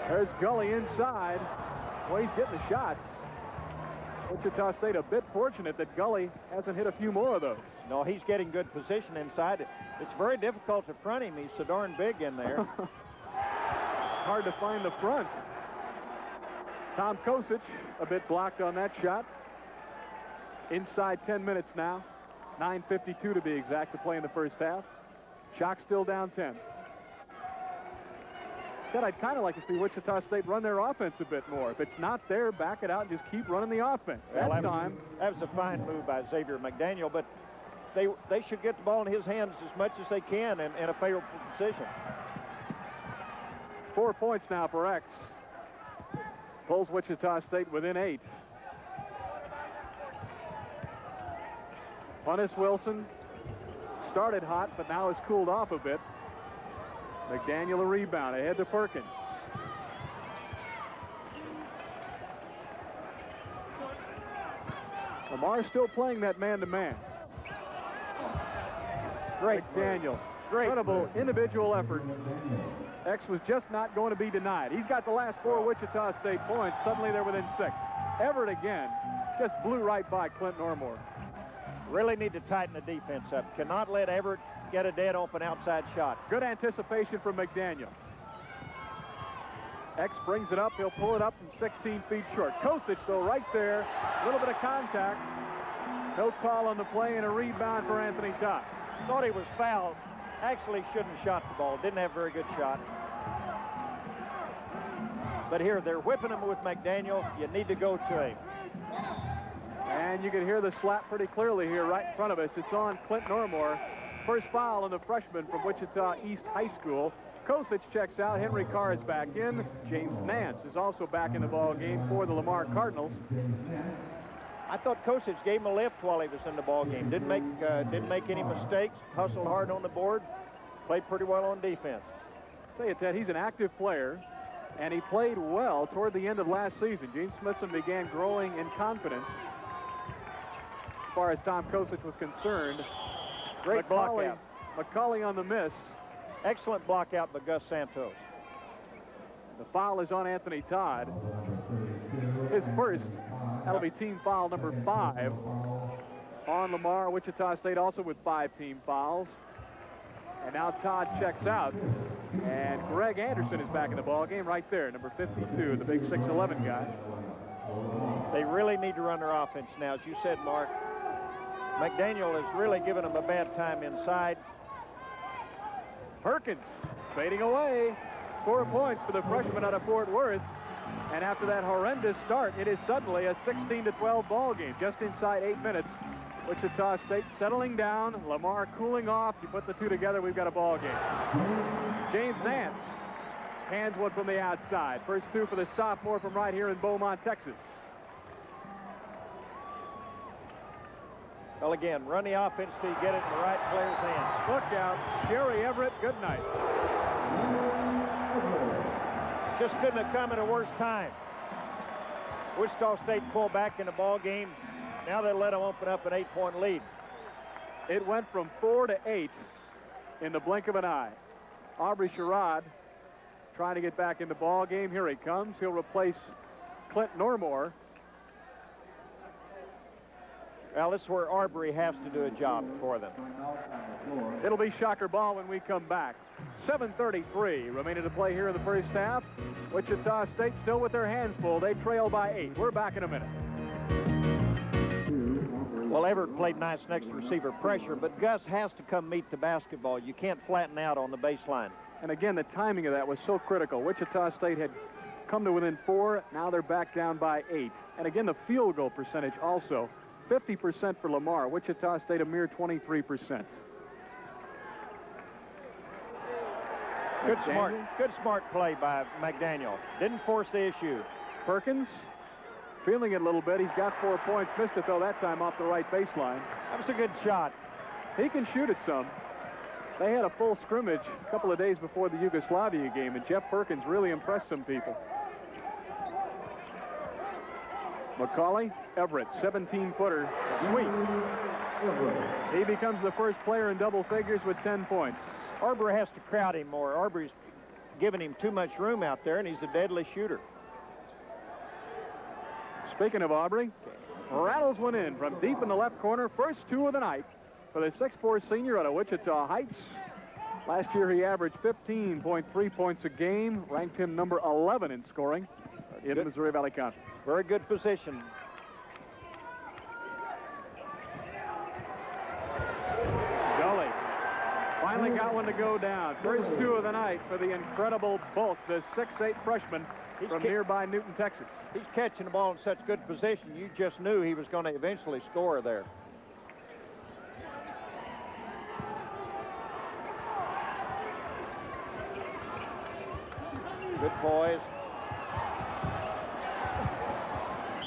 There's Gully inside. Well, he's getting the shots. Wichita State a bit fortunate that Gully hasn't hit a few more of those. No, he's getting good position inside. It's very difficult to front him. He's so darn big in there. Hard to find the front. Tom Kosic a bit blocked on that shot. Inside 10 minutes now. 9:52 to be exact to play in the first half. Shock still down 10. Said I'd kind of like to see Wichita State run their offense a bit more. If it's not there, back it out and just keep running the offense. That was a fine move by Xavier McDaniel, but they should get the ball in his hands as much as they can in a favorable position. 4 points now for X. Pulls Wichita State within 8. Hunnis Wilson started hot, but now has cooled off a bit. McDaniel a rebound ahead to Perkins. Lamar still playing that man-to-man. Great McDaniel. Incredible individual effort. X was just not going to be denied. He's got the last 4 Wichita State points. Suddenly they're within 6. Everett again just blew right by Clint Normore. Really need to tighten the defense up. Cannot let Everett get a dead open outside shot. Good anticipation from McDaniel. X brings it up. He'll pull it up from 16 feet short. Kosic, though, right there. A little bit of contact. No call on the play and a rebound for Anthony Todd. Thought he was fouled. Actually shouldn't have shot the ball. Didn't have a very good shot. But here, they're whipping him with McDaniel. You need to go to him. And you can hear the slap pretty clearly here right in front of us. It's on Clint Normore. First foul on the freshman from Wichita East High School. Kosic checks out. Henry Carr is back in. James Nance is also back in the ball game for the Lamar Cardinals. I thought Kosic gave him a lift while he was in the ball game. Didn't make any mistakes. Hustled hard on the board. Played pretty well on defense. Tell you, Ted, he's an active player, and he played well toward the end of last season. Gene Smithson began growing in confidence. As far as Tom Kosic was concerned. Great block out. McCauley on the miss. Excellent block out by Gus Santos. The foul is on Anthony Todd. His first. That'll be team foul number 5 on Lamar. Wichita State also with 5 team fouls. And now Todd checks out. And Greg Anderson is back in the ball game right there, number 52, the big 6'11" guy. They really need to run their offense now. As you said, Mark, McDaniel has really given them a bad time inside. Perkins fading away. 4 points for the freshman out of Fort Worth. And after that horrendous start, it is suddenly a 16-12 ball game. Just inside 8 minutes, Wichita State settling down, Lamar cooling off. You put the two together, we've got a ball game. James Nance hands one from the outside. First 2 for the sophomore from right here in Beaumont, Texas. Well, again, run the offense till you get it in the right player's hands. Look out. Jerry Everett, good night. just couldn't have come at a worse time. Wichita State pulled back in the ball game. Now they let them open up an 8-point lead. It went from 4 to 8 in the blink of an eye. Aubrey Sherrod trying to get back in the ball game. Here he comes. He'll replace Clint Normore. Well, this is where Arbery has to do a job for them. It'll be Shocker ball when we come back. 7:33 remaining to play here in the first half. Wichita State still with their hands full. They trail by 8. We're back in a minute. Well, Everett played nice next to receiver pressure, but Gus has to come meet the basketball. You can't flatten out on the baseline. And again, the timing of that was so critical. Wichita State had come to within 4. Now they're back down by 8. And again, the field goal percentage also 50% for Lamar. Wichita State a mere 23%. Good smart play by McDaniel. Didn't force the issue. Perkins feeling it a little bit. He's got 4 points. Missed it though that time off the right baseline. That was a good shot. He can shoot it some. They had a full scrimmage a couple of days before the Yugoslavia game, and Jeff Perkins really impressed some people. McCauley, Everett, 17-footer, sweet. He becomes the first player in double figures with 10 points. Arbery has to crowd him more. Arbery's giving him too much room out there, and he's a deadly shooter. Speaking of Aubrey, rattles one in from deep in the left corner. First 2 of the night for the 6'4 senior out of Wichita Heights. Last year he averaged 15.3 points a game, ranked him number 11 in scoring in the Missouri Valley Conference. Very good position. Gully finally got one to go down. First 2 of the night for the incredible bulk, the 6'8 freshman from nearby Newton, Texas. He's catching the ball in such good position, you just knew he was going to eventually score there. Good poise.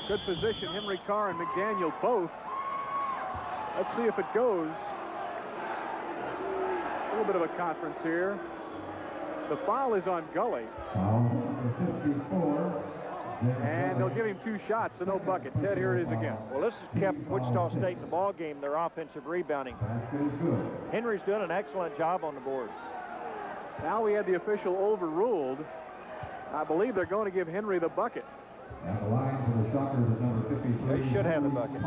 Good position. Henry Carr and McDaniel both. Let's see if it goes. A little bit of a conference here. The foul is on Gully. And they'll give him 2 shots, so no bucket. Ted, here it is again. Well, this has kept Wichita State in the ball game, their offensive rebounding. Henry's doing an excellent job on the board. Now we had the official overruled. I believe they're going to give Henry the bucket. At the line for the Shockers at number 53. They should have the bucket.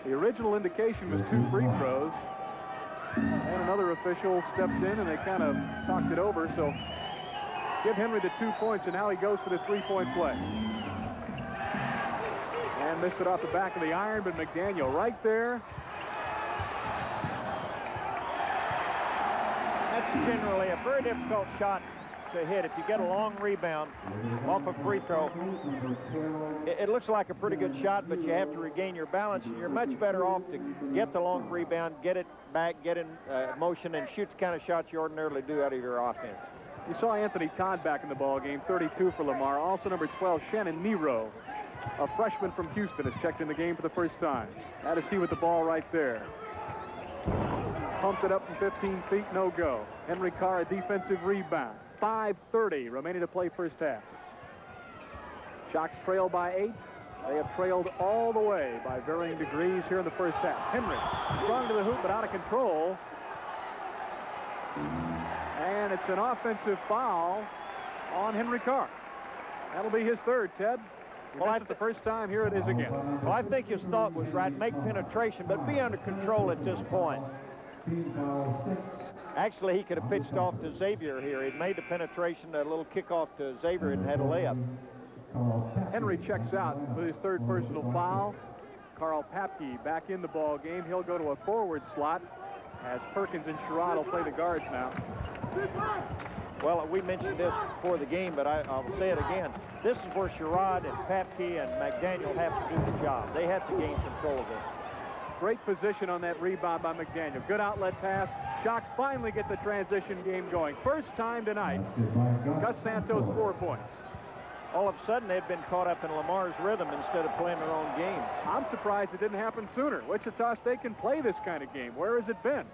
The original indication was 2 free throws. And another official stepped in and they kind of talked it over. So give Henry the 2 points, and now he goes for the 3-point play. And missed it off the back of the iron, but McDaniel right there. That's generally a very difficult shot to hit. If you get a long rebound off a free throw, it looks like a pretty good shot, but you have to regain your balance, and you're much better off to get the long rebound, get it back, get in motion, and shoot the kind of shots you ordinarily do out of your offense. You saw Anthony Todd back in the ball game, 32 for Lamar. Also number 12, Shannon Nero, a freshman from Houston, has checked in the game for the first time. Had to see with the ball right there. Pumped it up from 15 feet, no go. Henry Carr, a defensive rebound. 5:30 remaining to play first half. Shocks trail by 8. They have trailed all the way by varying degrees here in the first half. Henry strong to the hoop but out of control. And it's an offensive foul on Henry Carr. That'll be his 3rd, Ted. Well, the first time, here it is again. Well, I think his thought was right. Make penetration, but be under control at this point. Actually, he could have pitched off to Xavier here. He'd made the penetration, a little kickoff to Xavier, and had a layup. Henry checks out with his 3rd personal foul. Carl Papke back in the ball game. He'll go to a forward slot as Perkins and Sherrod will play the guards now. Well, we mentioned this before the game, but I'll say it again. This is where Sherrod and Papke and McDaniel have to do the job. They have to gain control of this. Great position on that rebound by McDaniel. Good outlet pass. Shocks finally get the transition game going. First time tonight. Gus Santos 4 points. All of a sudden, they've been caught up in Lamar's rhythm instead of playing their own game. I'm surprised it didn't happen sooner. Wichita State can play this kind of game. Where has it been?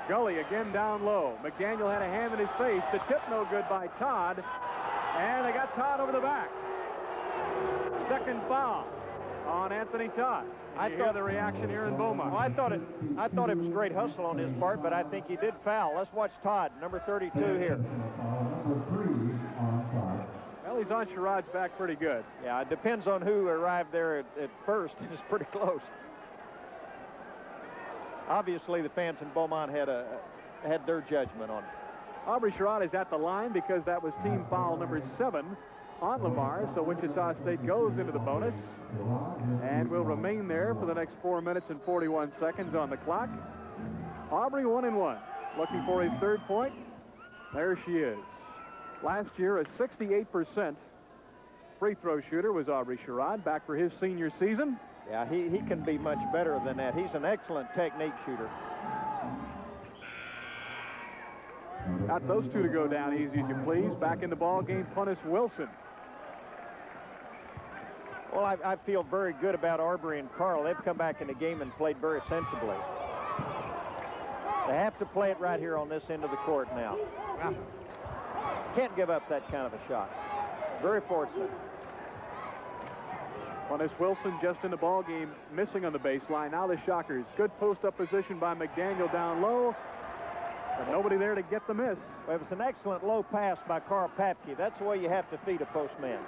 Gully again down low. McDaniel had a hand in his face. The tip no good by Todd. And they got Todd over the back. Second foul on Anthony Todd. I hear the reaction here in Beaumont. Well, I thought it was great hustle on his part, but I think he did foul. Let's watch Todd, number 32 here. Well, he's on Sherrod's back pretty good. Yeah, it depends on who arrived there at first. It's pretty close. Obviously, the fans in Beaumont had their judgment on it. Aubrey Sherrod is at the line because that was team foul number 7 on Lamar. So Wichita State goes into the bonus and will remain there for the next 4 minutes and 41 seconds on the clock. Aubrey 1-1, looking for his third point. There she is. Last year, a 68% free throw shooter was Aubrey Sherrod, back for his senior season. Yeah, he can be much better than that. He's an excellent technique shooter. Got those two to go down easy as you please. Back in the ball game, Punnis Wilson. Well, I feel very good about Aubrey and Carl. They've come back in the game and played very sensibly. They have to play it right here on this end of the court now. Can't give up that kind of a shot. Very fortunate. Punnis Wilson just in the ball game, missing on the baseline. Now the Shockers. Good post-up position by McDaniel down low. But nobody there to get the miss. Well, it was an excellent low pass by Carl Papke. That's the way you have to feed a postman.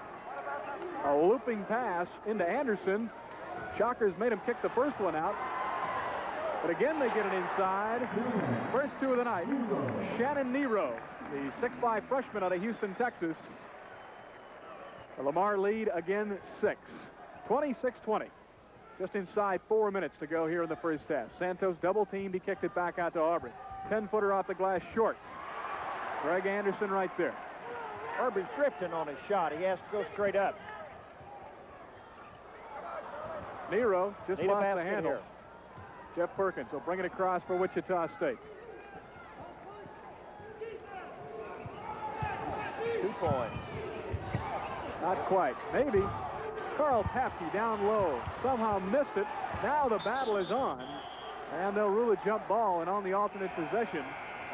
A looping pass into Anderson. Shockers made him kick the first one out. But again, they get it inside. First two of the night. Shannon Nero, the 6'5" freshman out of Houston, Texas. The Lamar lead again 6. 26-20. Just inside 4 minutes to go here in the first half. Santos double teamed. He kicked it back out to Aubrey. 10-footer off the glass short. Greg Anderson right there. Aubrey's drifting on his shot. He has to go straight up. Nero just lost the handle. Here. Jeff Perkins will bring it across for Wichita State. 2 points. Not quite. Maybe. Carl Papke down low. Somehow missed it. Now the battle is on. And they'll rule a jump ball, and on the alternate possession.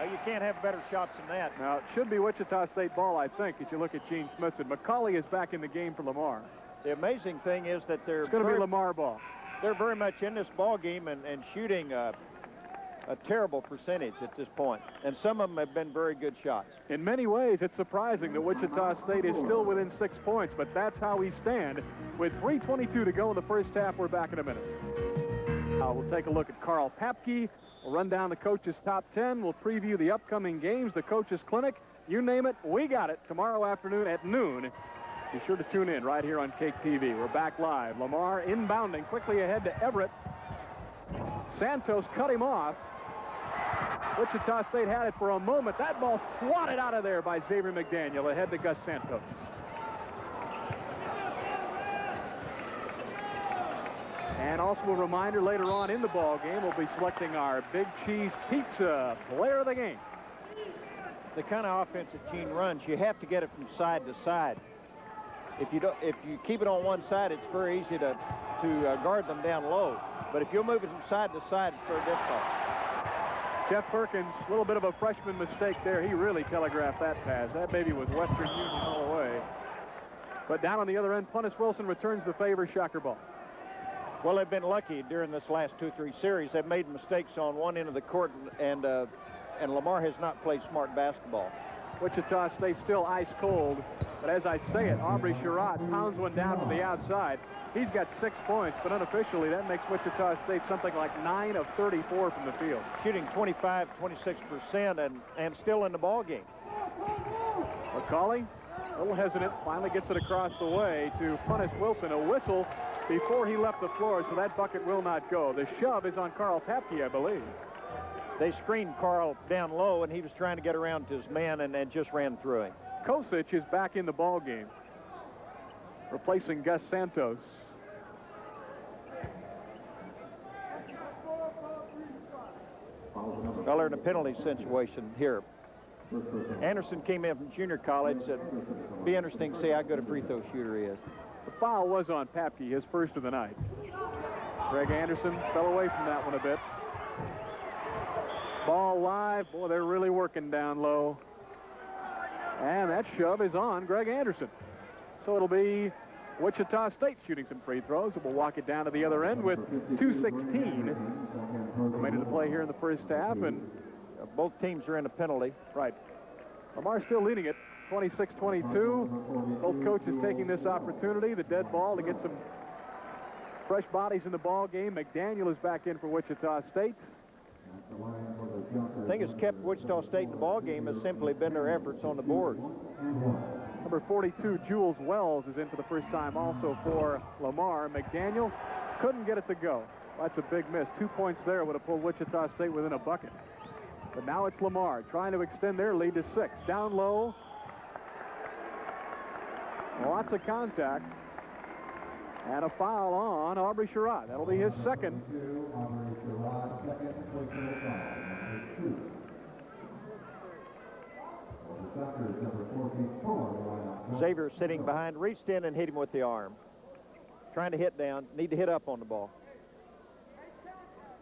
You can't have better shots than that. Now, it should be Wichita State ball, I think, as you look at Gene Smithson. McCauley is back in the game for Lamar. The amazing thing is that they're... It's going to be Lamar ball. They're very much in this ball game and shooting a terrible percentage at this point. And some of them have been very good shots. In many ways, it's surprising that Wichita State is still within 6 points, but that's how we stand. With 3:22 to go in the first half, we're back in a minute. We'll take a look at Carl Papke. We'll run down the coaches' top 10. We'll preview the upcoming games, the coaches' clinic. You name it, we got it tomorrow afternoon at noon. Be sure to tune in right here on Cake TV. We're back live. Lamar inbounding quickly ahead to Everett. Santos cut him off. Wichita State had it for a moment. That ball swatted out of there by Xavier McDaniel ahead to Gus Santos. And also a reminder, later on in the ball game, we'll be selecting our Big Cheese Pizza Player of the Game. The kind of offense that Gene runs, you have to get it from side to side. If you keep it on one side, it's very easy to guard them down low. But if you'll move it from side to side, it's very difficult. Jeff Perkins, a little bit of a freshman mistake there. He really telegraphed that pass. That baby was Western Union all the way. But down on the other end, Punnis Wilson returns the favor, Shocker ball. Well, they've been lucky during this last 2-3 series. They've made mistakes on one end of the court, and Lamar has not played smart basketball. Wichita State still ice cold, but as I say it, Aubrey Sherrod pounds one down from the outside. He's got 6 points, but unofficially that makes Wichita State something like 9 of 34 from the field. Shooting 25-26% and still in the ball game. McCauley, a little hesitant, finally gets it across the way to Punnis Wilson. A whistle before he left the floor, so that bucket will not go. The shove is on Carl Papke, I believe. They screened Carl down low, and he was trying to get around to his man and just ran through him. Kosic is back in the ball game, replacing Gus Santos. Well, they're in a penalty situation here. Anderson came in from junior college. It'd be interesting to see how good a free throw shooter he is. The foul was on Papke, his first of the night. Greg Anderson fell away from that one a bit. Ball live. Boy, they're really working down low. And that shove is on Greg Anderson. So it'll be Wichita State shooting some free throws, and we'll walk it down to the other end with 2:16 remaining to play here in the first half. And both teams are in a penalty. right. Lamar still leading it, 26-22. Both coaches taking this opportunity, the dead ball, to get some fresh bodies in the ball game. McDaniel is back in for Wichita State. The thing that's kept Wichita State in the ball game has simply been their efforts on the boards. Number 42, Jules Wells, is in for the first time also for Lamar. McDaniel couldn't get it to go. That's a big miss. 2 points there would have pulled Wichita State within a bucket. But now it's Lamar trying to extend their lead to 6. Down low. Lots of contact. And a foul on Aubrey Sherrod. That'll be his second. Xavier sitting behind, reached in and hit him with the arm. Trying to hit down, need to hit up on the ball.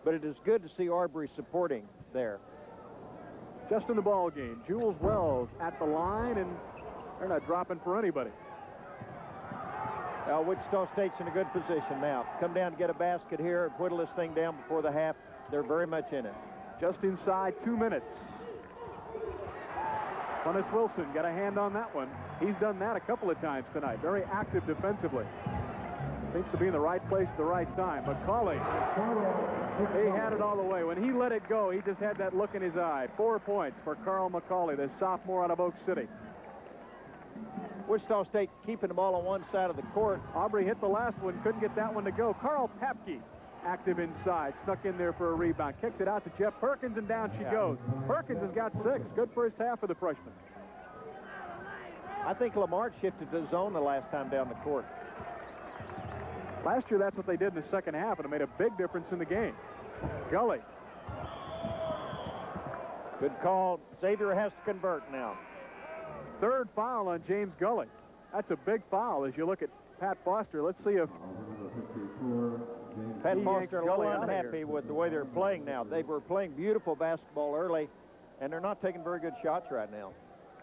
But it is good to see Aubrey supporting there. Just in the ball game, Jules Wells at the line, and they're not dropping for anybody. Wichita State's in a good position now. Come down to get a basket here, whittle this thing down before the half. They're very much in it. Just inside 2 minutes. Funnis Wilson got a hand on that one. He's done that a couple of times tonight. Very active defensively. Seems to be in the right place at the right time. McCauley, he had it all the way. When he let it go, he just had that look in his eye. 4 points for Carl McCauley, the sophomore out of Oak City. Wichita State keeping the ball on one side of the court. Aubrey hit the last one, couldn't get that one to go. Carl Papke, active inside, snuck in there for a rebound. Kicked it out to Jeff Perkins, and down she goes. Perkins has got 6. Good first half for the freshman. I think Lamar shifted to zone the last time down the court. Last year, that's what they did in the second half, and it made a big difference in the game. Gully. Good call. Xavier has to convert now. Third foul on James Gully. That's a big foul as you look at Pat Foster. Let's see if Pat he Foster a yanks little Gully out of unhappy here. with the way they're playing now. They were playing beautiful basketball early, and they're not taking very good shots right now.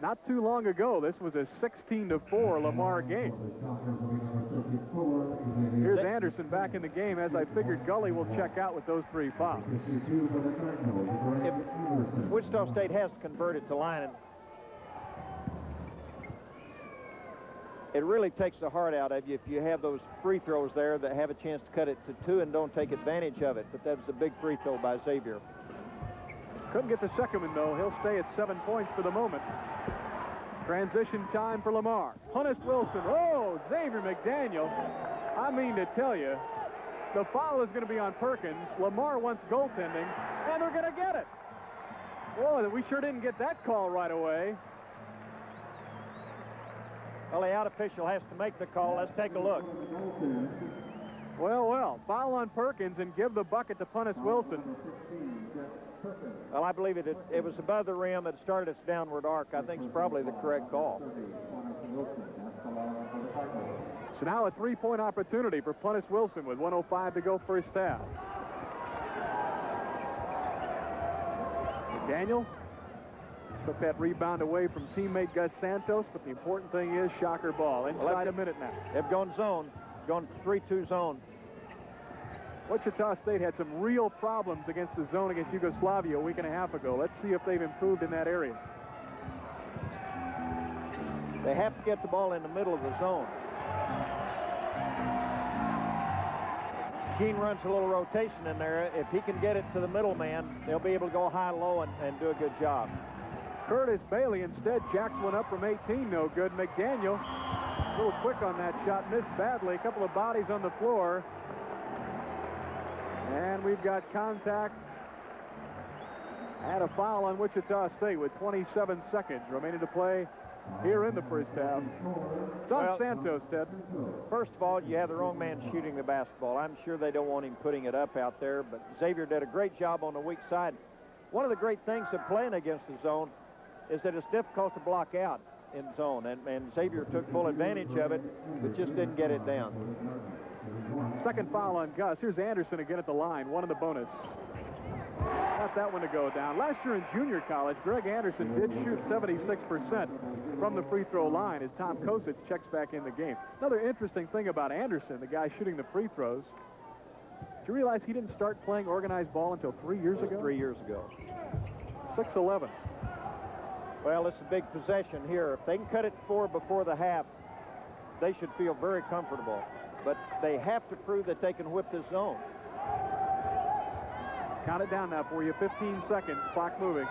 Not too long ago, this was a 16-4 Lamar game. Here's Anderson back in the game, as I figured Gully will check out with those 3 fouls. If Wichita State has to convert it to line, it really takes the heart out of you if you have those free throws there that have a chance to cut it to 2 and don't take advantage of it. But that was a big free throw by Xavier. Couldn't get the second one, though. He'll stay at 7 points for the moment. Transition time for Lamar. Funnis Wilson. Oh, Xavier McDaniel. I mean to tell you, the foul is going to be on Perkins. Lamar wants goaltending, and they're going to get it. Boy, we sure didn't get that call right away. Well, the out official has to make the call. Let's take a look. Well, foul on Perkins and give the bucket to Funnis Wilson. Well, I believe it was above the rim. It started its downward arc. I think it's probably the correct call. So now a 3-point opportunity for Funnis Wilson with 1:05 to go first half. McDaniel took that rebound away from teammate Gus Santos, but the important thing is shocker ball. Inside a minute now. They've gone zone, gone 3-2 zone. Wichita State had some real problems against the zone against Yugoslavia a week and a half ago. Let's see if they've improved in that area. They have to get the ball in the middle of the zone. Gene runs a little rotation in there. If he can get it to the middle man, they'll be able to go high-low and do a good job. Curtis Bailey instead jacks one up from 18. No good. McDaniel, a little quick on that shot, missed badly. A couple of bodies on the floor. And we've got contact and a foul on Wichita State with 27 seconds remaining to play here in the first half. It's on Santos, Ted. First of all, you have the wrong man shooting the basketball. I'm sure they don't want him putting it up out there, but Xavier did a great job on the weak side. One of the great things of playing against the zone is that it's difficult to block out in zone, and Xavier took full advantage of it, but just didn't get it down. Second foul on Gus. Here's Anderson again at the line, one in the bonus. Got that one to go down. Last year in junior college, Greg Anderson did shoot 76% from the free throw line as Tom Kosic checks back in the game. Another interesting thing about Anderson, the guy shooting the free throws, did you realize he didn't start playing organized ball until 3 years ago? 3 years ago. 6'11". Well, it's a big possession here. If they can cut it 4 before the half, they should feel very comfortable. But they have to prove that they can whip this zone. Count it down now for you. 15 seconds. Clock moving.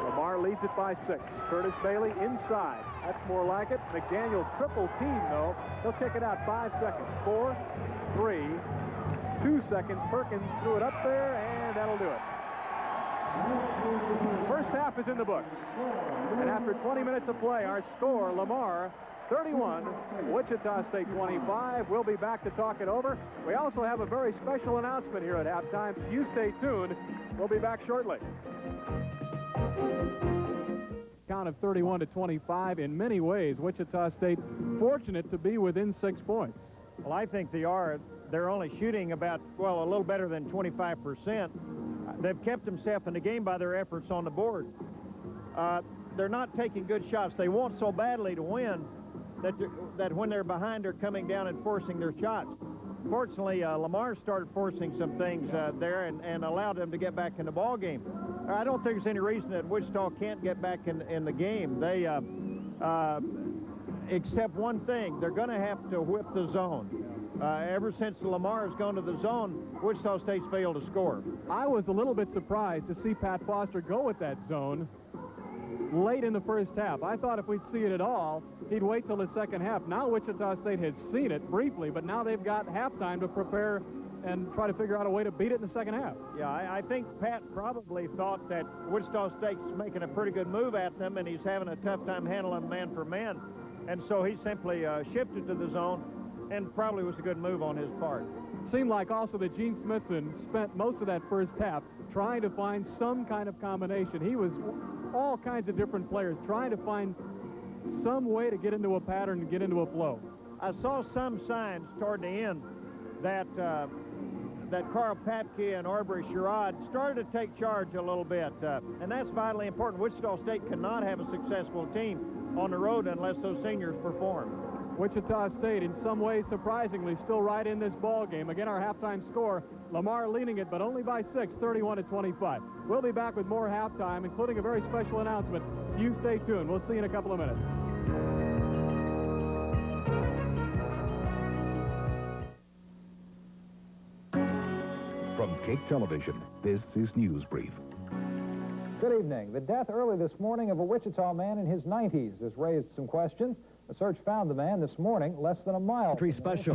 Lamar leads it by 6. Curtis Bailey inside. That's more like it. McDaniel triple team, though. He'll kick it out. 5 seconds. 4, 3, 2 seconds. Perkins threw it up there, and that'll do it. First half is in the books. And after 20 minutes of play, our score, Lamar 31, Wichita State 25. We'll be back to talk it over. We also have a very special announcement here at halftime, so you stay tuned. We'll be back shortly. Count of 31-25. In many ways, Wichita State fortunate to be within 6 points. Well, I think they are. They're only shooting about, well, a little better than 25%. They've kept themselves in the game by their efforts on the board. They're not taking good shots. They want so badly to win that when they're behind, they're coming down and forcing their shots. Fortunately, Lamar started forcing some things there and allowed them to get back in the ball game. I don't think there's any reason that Wichita can't get back in the game. They, except one thing, they're going to have to whip the zone. Ever since Lamar has gone to the zone, Wichita State's failed to score. I was a little bit surprised to see Pat Foster go with that zone late in the first half. I thought if we'd see it at all, he'd wait till the second half. Now Wichita State has seen it briefly, but now they've got halftime to prepare and try to figure out a way to beat it in the second half. Yeah, I think Pat probably thought that Wichita State's making a pretty good move at them, and he's having a tough time handling man for man. And so he simply shifted to the zone, and probably was a good move on his part. Seemed like also that Gene Smithson spent most of that first half trying to find some kind of combination. He was all kinds of different players trying to find some way to get into a pattern and get into a flow. I saw some signs toward the end that that Carl Papke and Aubrey Sherrod started to take charge a little bit, and that's vitally important. Wichita State cannot have a successful team on the road unless those seniors perform. Wichita State, in some ways, surprisingly, still right in this ball game. Again, our halftime score, Lamar leading it, but only by 6, 31-25. We'll be back with more halftime, including a very special announcement. So you stay tuned. We'll see you in a couple of minutes. From Cake Television, this is News Brief. Good evening. The death early this morning of a Wichita man in his 90s has raised some questions. A search found the man this morning less than a mile. Country Special.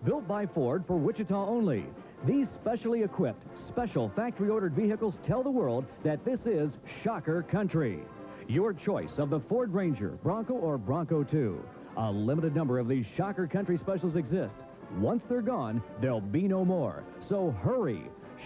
Built by Ford for Wichita only. These specially equipped, special factory-ordered vehicles tell the world that this is Shocker Country. Your choice of the Ford Ranger, Bronco, or Bronco 2. A limited number of these Shocker Country specials exist. Once they're gone, there'll be no more. So hurry.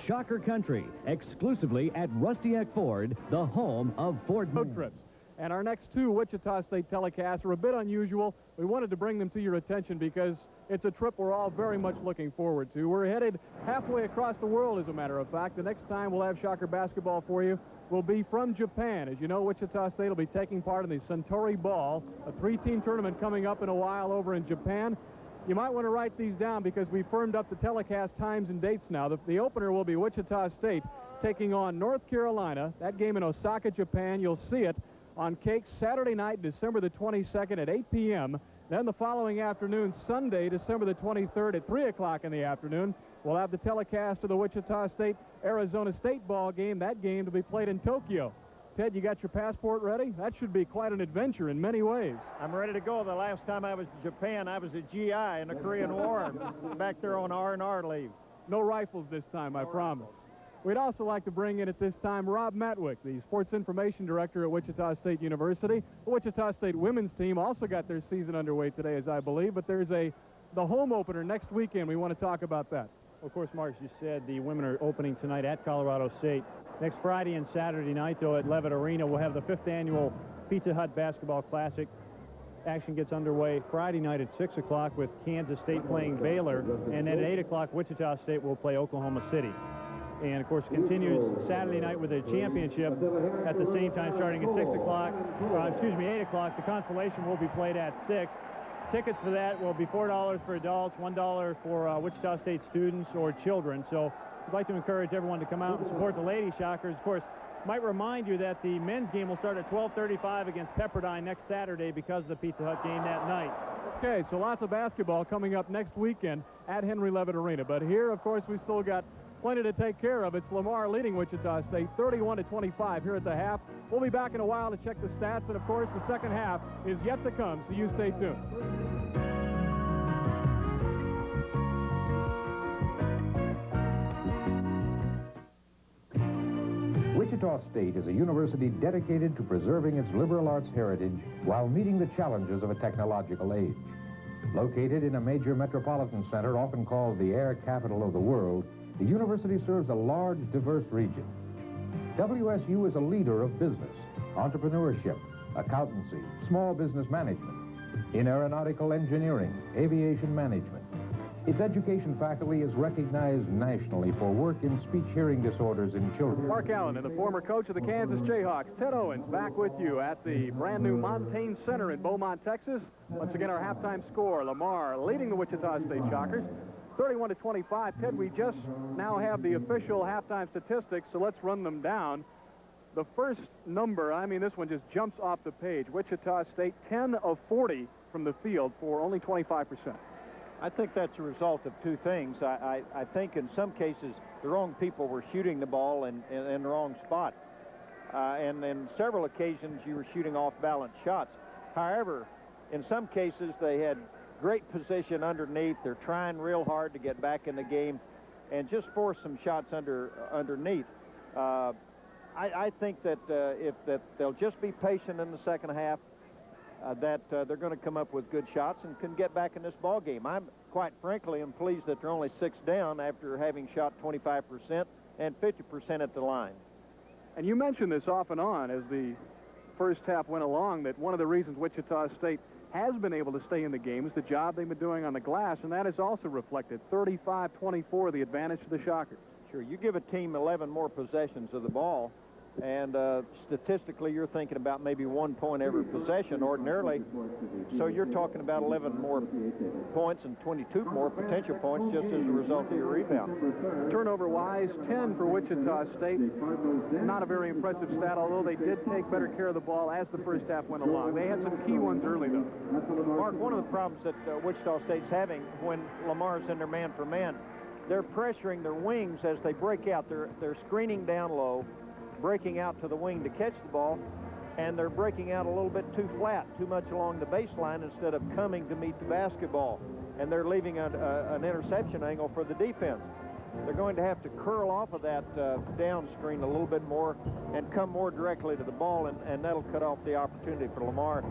Shocker Country, exclusively at Rusty Eck Ford, the home of Ford road trips. And our next 2 Wichita State telecasts are a bit unusual. We wanted to bring them to your attention because it's a trip we're all very much looking forward to. We're headed halfway across the world, as a matter of fact. The next time we'll have Shocker basketball for you will be from Japan. As you know, Wichita State will be taking part in the Suntory Ball, a 3-team tournament coming up in a while over in Japan. You might want to write these down because we firmed up the telecast times and dates now. The opener will be Wichita State taking on North Carolina. That game in Osaka, Japan. You'll see it on Cake Saturday night, December the 22nd at 8 p.m. Then the following afternoon, Sunday, December the 23rd at 3 o'clock in the afternoon, we'll have the telecast of the Wichita State-Arizona State ball game. That game to be played in Tokyo. Ted, you got your passport ready? That should be quite an adventure in many ways. I'm ready to go. The last time I was in Japan, I was a GI in the Korean War, back there on R&R leave. No rifles this time, I promise. We'd also like to bring in at this time Rob Matwick, the Sports Information Director at Wichita State University. The Wichita State women's team also got their season underway today, as I believe, but there's the home opener next weekend. We want to talk about that. Of course, Mark, as you said, the women are opening tonight at Colorado State. Next Friday and Saturday night, though, at Levitt Arena, we'll have the 5th annual Pizza Hut Basketball Classic. Action gets underway Friday night at 6 o'clock with Kansas State playing Baylor, and then at 8 o'clock, Wichita State will play Oklahoma City. And, of course, continues Saturday night with a championship at the same time, starting at 6 o'clock. 8 o'clock. The consolation will be played at 6. Tickets for that will be $4 for adults, $1 for Wichita State students or children. So I'd like to encourage everyone to come out and support the Lady Shockers. Of course, might remind you that the men's game will start at 12:35 against Pepperdine next Saturday because of the Pizza Hut game that night. Okay, so lots of basketball coming up next weekend at Henry Levitt Arena. But here, of course, we still got plenty to take care of. It's Lamar leading Wichita State 31-25 here at the half. We'll be back in a while to check the stats, and of course the second half is yet to come, so you stay tuned. Wichita State is a university dedicated to preserving its liberal arts heritage while meeting the challenges of a technological age. Located in a major metropolitan center, often called the air capital of the world, the university serves a large, diverse region. WSU is a leader of business, entrepreneurship, accountancy, small business management, in aeronautical engineering, aviation management. Its education faculty is recognized nationally for work in speech-hearing disorders in children. Mark Allen and the former coach of the Kansas Jayhawks, Ted Owens, back with you at the brand-new Montaigne Center in Beaumont, Texas. Once again, our halftime score, Lamar leading the Wichita State Shockers, 31-25. Ted, we just now have the official halftime statistics, so let's run them down. The first number, I mean, this one just jumps off the page. Wichita State, 10 of 40 from the field for only 25%. I think that's a result of two things. I think in some cases the wrong people were shooting the ball in the wrong spot. And in several occasions you were shooting off-balance shots. However, in some cases they had great position underneath. They're trying real hard to get back in the game and just force some shots underneath. I think that if they'll just be patient in the second half, that they're going to come up with good shots and can get back in this ball game. I'm quite frankly am pleased that they're only 6 down after having shot 25% and 50% at the line. And you mentioned this off and on as the first half went along, that one of the reasons Wichita State has been able to stay in the game is the job they've been doing on the glass, and that is also reflected. 35-24, the advantage to the Shockers. Sure, you give a team 11 more possessions of the ball, and statistically you're thinking about maybe 1 point every possession ordinarily, so you're talking about 11 more points and 22 more potential points just as a result of your rebound. Turnover-wise, 10 for Wichita State. Not a very impressive stat, although they did take better care of the ball as the first half went along. They had some key ones early, though. Mark, one of the problems that Wichita State's having when Lamar's in their man-for-man, they're pressuring their wings as they break out. They're screening down low, breaking out to the wing to catch the ball, and they're breaking out a little bit too flat, too much along the baseline instead of coming to meet the basketball, and they're leaving an interception angle for the defense. They're going to have to curl off of that down screen a little bit more and come more directly to the ball, and that'll cut off the opportunity for Lamar.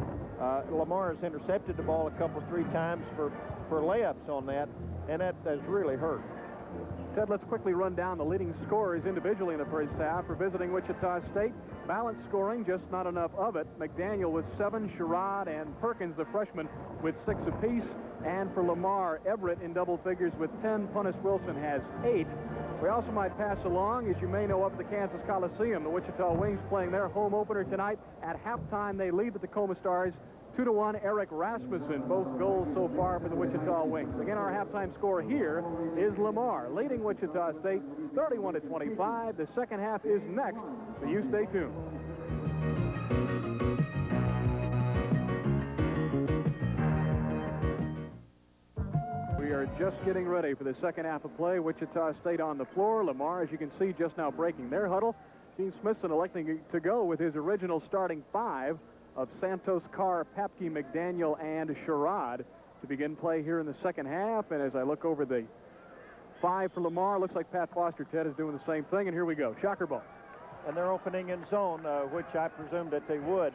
Lamar has intercepted the ball a couple, 3 times for layups on that, and that has really hurt. Ted, let's quickly run down the leading scorers individually in the first half for visiting Wichita State. Balanced scoring, just not enough of it. McDaniel with 7, Sherrod and Perkins, the freshman, with 6 apiece. And for Lamar, Everett in double figures with 10. Punnis Wilson has 8. We also might pass along, as you may know, up at the Kansas Coliseum, the Wichita Wings playing their home opener tonight. At halftime, they lead the Tacoma Stars 2-1, Eric Rasmussen, both goals so far for the Wichita Wings. Again, our halftime score here is Lamar leading Wichita State 31-25. The second half is next, so you stay tuned. We are just getting ready for the second half of play. Wichita State on the floor. Lamar, as you can see, just now breaking their huddle. Gene Smithson electing to go with his original starting 5 of Santos, Carr, Papke, McDaniel, and Sherrod to begin play here in the second half. And as I look over the 5 for Lamar, looks like Pat Foster, Ted, is doing the same thing. And here we go. Shocker ball. And they're opening in zone, which I presumed that they would.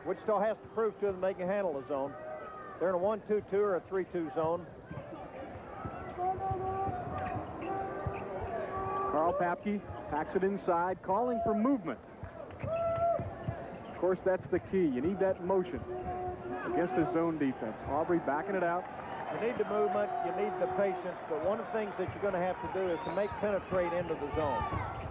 Wichita has to prove to them they can handle the zone. They're in a 1-2-2 or a 3-2 zone. Carl Papke packs it inside, calling for movement. Of course, that's the key. You need that motion against the zone defense. Aubrey backing it out. You need the movement, you need the patience, but one of the things that you're going to have to do is to make penetrate into the zone.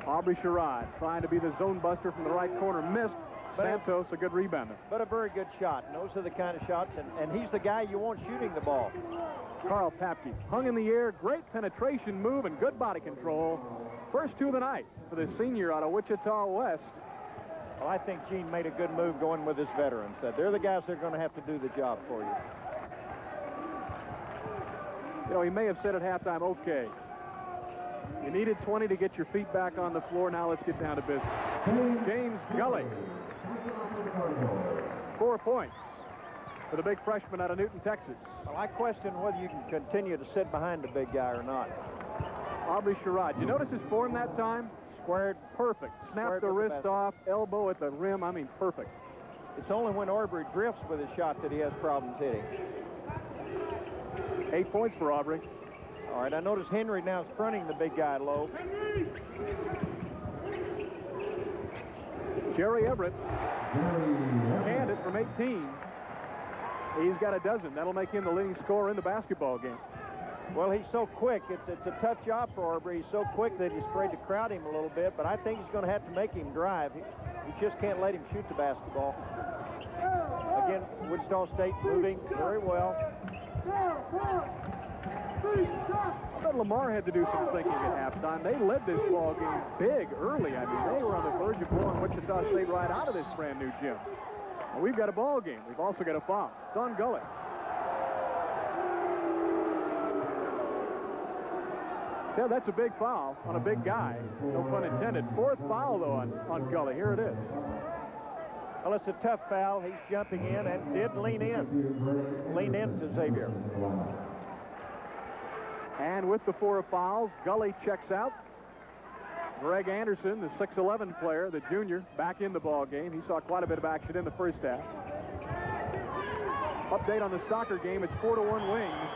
Aubrey Sherrod trying to be the zone buster from the right corner, missed. Santos, a good rebounder. But a very good shot. And those are the kind of shots, and he's the guy you want shooting the ball. Carl Papke hung in the air, great penetration move and good body control. First two of the night for the senior out of Wichita West. Well, I think Gene made a good move going with his veterans. They're the guys that are going to have to do the job for you. You know, he may have said at halftime, okay, you needed 20 to get your feet back on the floor. Now let's get down to business. James Gully. 4 points for the big freshman out of Newton, Texas. Well, I question whether you can continue to sit behind the big guy or not. Aubrey Sherrod. You notice his form that time? Squared. Perfect. Snapped the wrist off, elbow at the rim. I mean, perfect. It's only when Aubrey drifts with his shot that he has problems hitting. 8 points for Aubrey. All right, I notice Henry now is fronting the big guy low. Jerry Everett canned it from 18. He's got a dozen. That'll make him the leading scorer in the basketball game. Well, he's so quick. It's a tough job for Aubrey. He's so quick that he's afraid to crowd him a little bit, but I think he's going to have to make him drive. He just can't let him shoot the basketball. Again, Wichita State moving very well. I bet Lamar had to do some thinking at halftime. They led this ball game big early. I mean, they were on the verge of blowing Wichita State right out of this brand new gym. And we've got a ball game. We've also got a foul. It's on Gully. Yeah, that's a big foul on a big guy. No pun intended. Fourth foul, though, on Gully. Here it is. Well, it's a tough foul. He's jumping in and did lean in. Lean into Xavier. And with the 4 fouls, Gully checks out. Greg Anderson, the 6'11 player, the junior, back in the ball game. He saw quite a bit of action in the first half. Update on the soccer game. It's 4-1 Wings.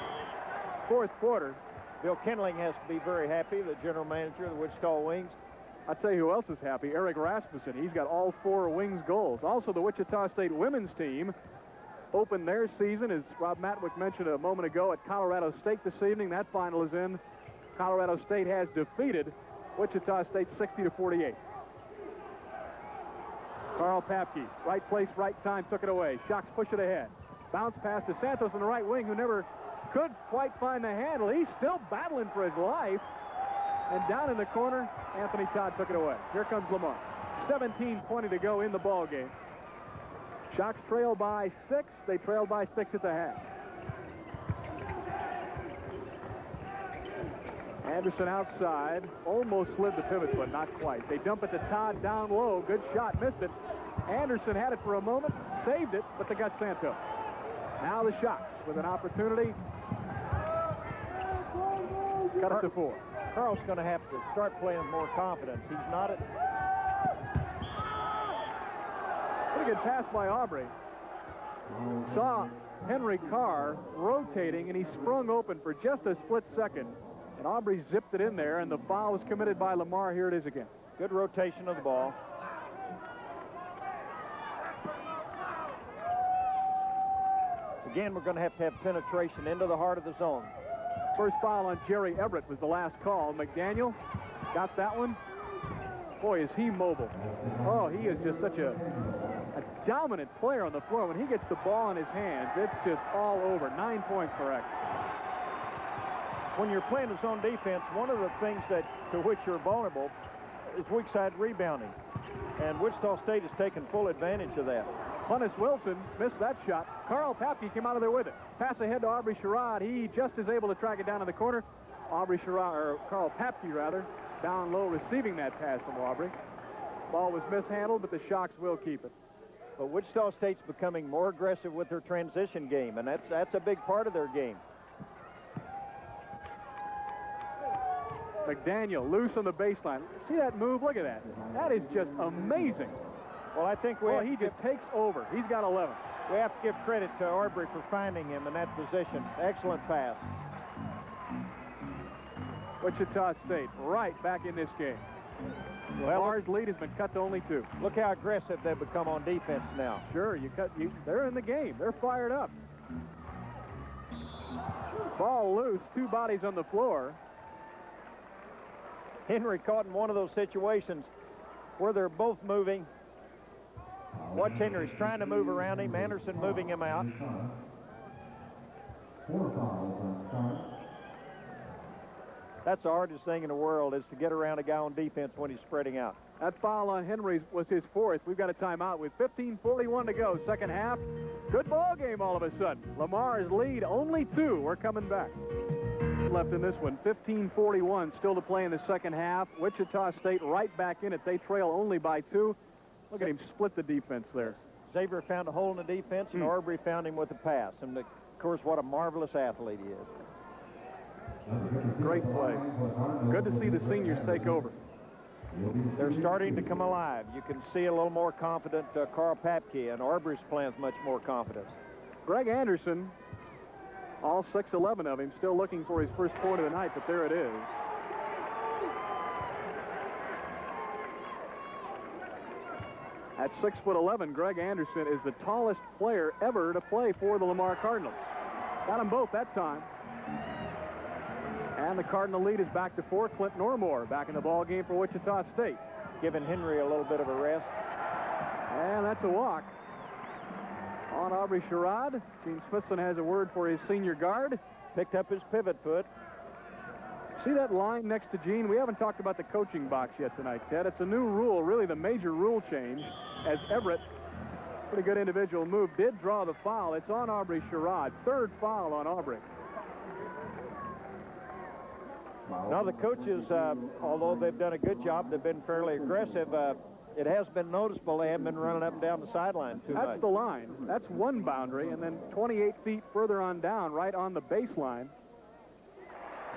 Fourth quarter. Bill Kindling has to be very happy, the general manager of the Wichita Wings. I'll tell you who else is happy, Eric Rasmussen. He's got all 4 Wings goals. Also, the Wichita State women's team opened their season, as Rob Matwick mentioned a moment ago, at Colorado State this evening. That final is in. Colorado State has defeated Wichita State 60-48. Carl Papke, right place, right time, took it away. Shocks push it ahead. Bounce pass to Santos on the right wing, who never could quite find the handle. He's still battling for his life. And down in the corner, Anthony Todd took it away. Here comes Lamar. 17:20 to go in the ball game. Shocks trail by 6. They trail by 6 at the half. Anderson outside. Almost slid the pivot, but not quite. They dump it to Todd down low. Good shot. Missed it. Anderson had it for a moment. Saved it, but they got Santos. Now the Shocks with an opportunity. Cut it to 4. Carl's going to have to start playing with more confidence. He's not at... Pretty good pass by Aubrey. Saw Henry Carr rotating, and he sprung open for just a split second. And Aubrey zipped it in there, and the foul was committed by Lamar. Here it is again. Good rotation of the ball. Again, we're going to have penetration into the heart of the zone. First foul on Jerry Everett was the last call. McDaniel got that one. Boy, is he mobile. Oh, he is just such a dominant player on the floor. When he gets the ball in his hands, it's just all over. 9 points for X. When you're playing a zone defense, one of the things to which you're vulnerable is weak side rebounding. And Wichita State has taken full advantage of that. Hunnis Wilson missed that shot. Carl Papke came out of there with it. Pass ahead to Aubrey Sherrod. He just is able to track it down in the corner. Aubrey Sherrod, or Carl Papke rather, down low receiving that pass from Aubrey. Ball was mishandled, but the Shocks will keep it. But Wichita State's becoming more aggressive with their transition game, and that's a big part of their game. McDaniel loose on the baseline. See that move? Look at that. That is just amazing. Well, I think he just takes over. He's got 11. We have to give credit to Aubrey for finding him in that position. Excellent pass. Wichita State right back in this game. Well, Lamar's lead has been cut to only 2. Look how aggressive they've become on defense now. Sure, they're in the game. They're fired up. Ball loose, 2 bodies on the floor. Henry caught in one of those situations where they're both moving. Watch Henry's trying to move around him. Anderson moving him out. That's the hardest thing in the world, is to get around a guy on defense when he's spreading out. That foul on Henry was his 4th. We've got a timeout with 15:41 to go, second half. Good ball game all of a sudden. Lamar's lead only 2. We're coming back. Left in this one, 15:41 still to play in the second half. Wichita State right back in it. They trail only by 2. Look at him split the defense there. Xavier found a hole in the defense, and Arbery found him with a pass. And, of course, what a marvelous athlete he is. Great play. Good to see the seniors take over. They're starting to come alive. You can see a little more confident Carl Papke, and Arbery's playing much more confidence. Greg Anderson, all 6'11" of him, still looking for his first point of the night, but there it is. At 6'11", Greg Anderson is the tallest player ever to play for the Lamar Cardinals. Got them both that time. And the Cardinal lead is back to 4. Clint Normore back in the ball game for Wichita State. Giving Henry a little bit of a rest. And that's a walk on Aubrey Sherrod. Gene Smithson has a word for his senior guard. Picked up his pivot foot. See that line next to Gene? We haven't talked about the coaching box yet tonight, Ted. It's a new rule, really the major rule change, as Everett, pretty good individual move, did draw the foul. It's on Aubrey Sherrod. 3rd foul on Aubrey. Now the coaches, although they've done a good job, they've been fairly aggressive. It has been noticeable they haven't been running up and down the sideline too much. That's the line. That's one boundary, and then 28 feet further on down, right on the baseline,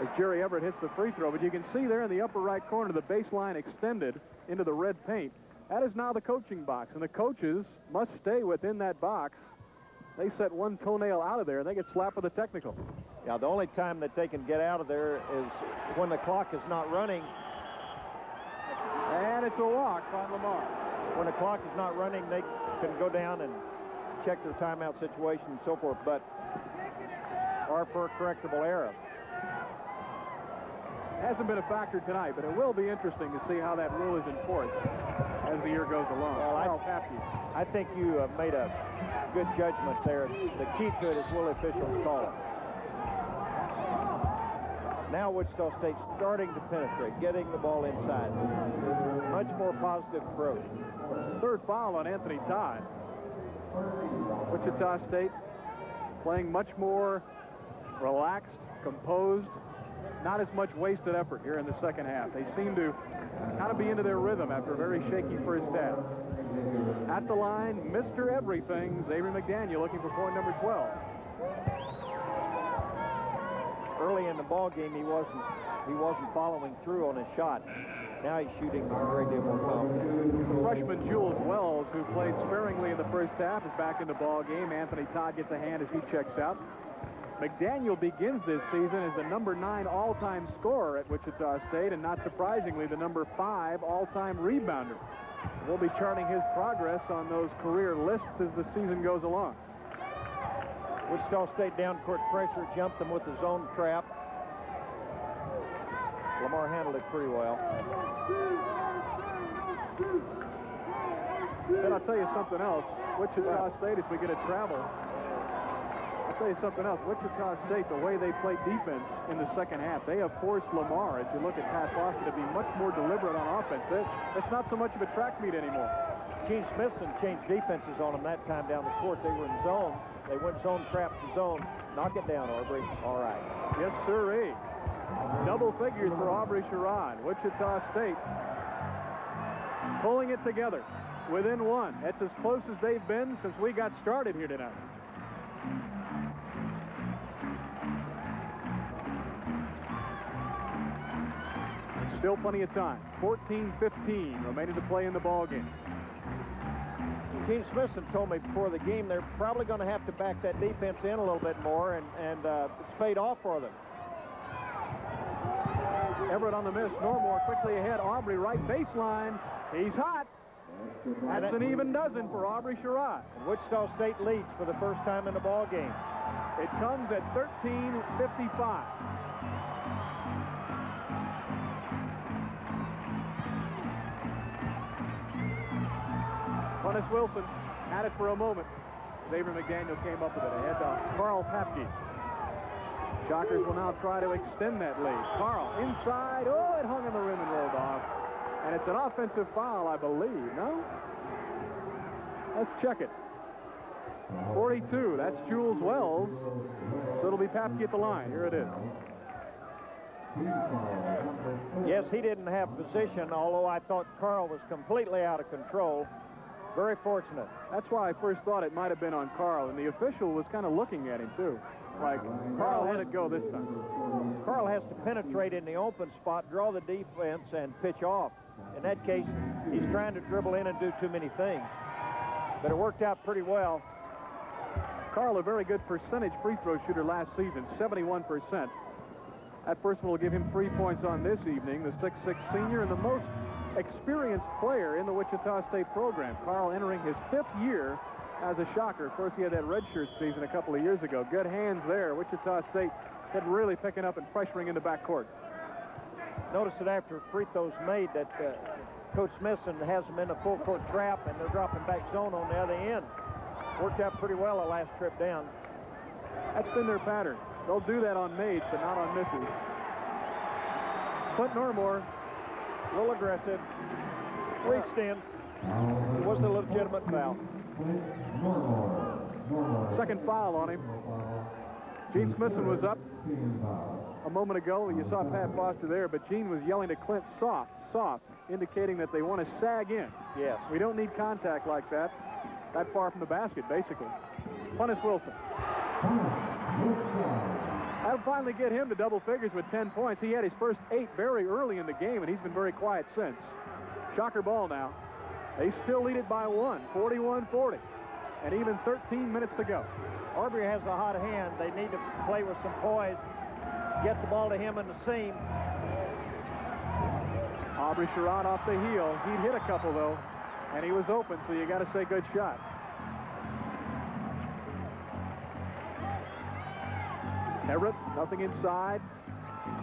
as Jerry Everett hits the free throw. But you can see there in the upper right corner, the baseline extended into the red paint. That is now the coaching box, and the coaches must stay within that box. They set one toenail out of there, and they get slapped with a technical. Yeah, the only time that they can get out of there is when the clock is not running. And it's a walk on Lamar. When the clock is not running, they can go down and check their timeout situation and so forth, but are for a correctable error. Hasn't been a factor tonight, but it will be interesting to see how that rule is enforced as the year goes along. Well, I think you made a good judgment there. The key to it is will officials call it. Now Wichita State starting to penetrate, getting the ball inside. Much more positive approach. 3rd foul on Anthony Todd. Wichita State playing much more relaxed, composed, not as much wasted effort here in the second half. They seem to kind of be into their rhythm after a very shaky first half. At the line, Mr. Everything, Xavier McDaniel, looking for point number 12. Early in the ball game, he wasn't following through on his shot. Now he's shooting a great deal more confident. Freshman Jules Wells, who played sparingly in the first half, is back in the ball game. Anthony Todd gets a hand as he checks out. McDaniel begins this season as the number 9 all-time scorer at Wichita State, and not surprisingly, the number 5 all-time rebounder. We'll be charting his progress on those career lists as the season goes along. Wichita State down court pressure, jumped them with the zone trap. Lamar handled it pretty well. And I'll tell you something else. Wichita State, as we get a travel, I'll tell you something else. Wichita State, the way they play defense in the second half, they have forced Lamar, as you look at Pat Foster, to be much more deliberate on offense. It's not so much of a track meet anymore. Gene Smithson changed defenses on them that time down the court. They were in zone. They went zone trap to zone. Knock it down, Aubrey. All right. Yes, sirree. Double figures for Aubrey Sherrod. Wichita State pulling it together within 1. That's as close as they've been since we got started here tonight. Still plenty of time. 14-15 remaining to play in the ball game. Gene Smithson told me before the game they're probably going to have to back that defense in a little bit more, and it's paid off for them. Everett on the miss. Normore quickly ahead. Aubrey right baseline. He's hot. That's an even dozen for Aubrey Sherrod. Wichita State leads for the first time in the ball game. It comes at 13:55. Funnis Wilson had it for a moment. Xavier McDaniel came up with it ahead to Carl Papke. Shockers will now try to extend that lead. Carl inside. Oh, it hung on the rim and rolled off. And it's an offensive foul, I believe. No? Let's check it. 42. That's Jules Wells. So it'll be Papke at the line. Here it is. Yes, he didn't have position, although I thought Carl was completely out of control. Very fortunate. That's why I first thought it might have been on Carl, and the official was kind of looking at him, too. Like, Carl let it go this time. Carl has to penetrate in the open spot, draw the defense, and pitch off. In that case, he's trying to dribble in and do too many things. But it worked out pretty well. Carl, a very good percentage free throw shooter last season, 71%. That first one will give him 3 points on this evening, the 6'6 senior and the most experienced player in the Wichita State program. Carl entering his 5th year as a Shocker. Of course, he had that redshirt season a couple of years ago. Good hands there. Wichita State had really picking up and pressuring in the backcourt. Notice that after free throws made that Coach Smithson has them in the full court trap, and they're dropping back zone on the other end. Worked out pretty well the last trip down. That's been their pattern. They'll do that on mades, but not on misses. Clint Normore, a little aggressive. Reached in. It was a legitimate foul. Second foul on him. Gene Smithson was up a moment ago. You saw Pat Foster there, but Gene was yelling to Clint, soft, soft, indicating that they want to sag in. Yes. We don't need contact like that far from the basket, basically. Funnis Wilson. That'll finally get him to double figures with 10 points. He had his first 8 very early in the game, and he's been very quiet since. Shocker ball now. They still lead it by 1, 41-40, and even 13 minutes to go. Aubrey has a hot hand. They need to play with some poise, get the ball to him in the seam. Aubrey Sherrod off the heel. He'd hit a couple, though, and he was open, so you got to say good shot. Everett, nothing inside.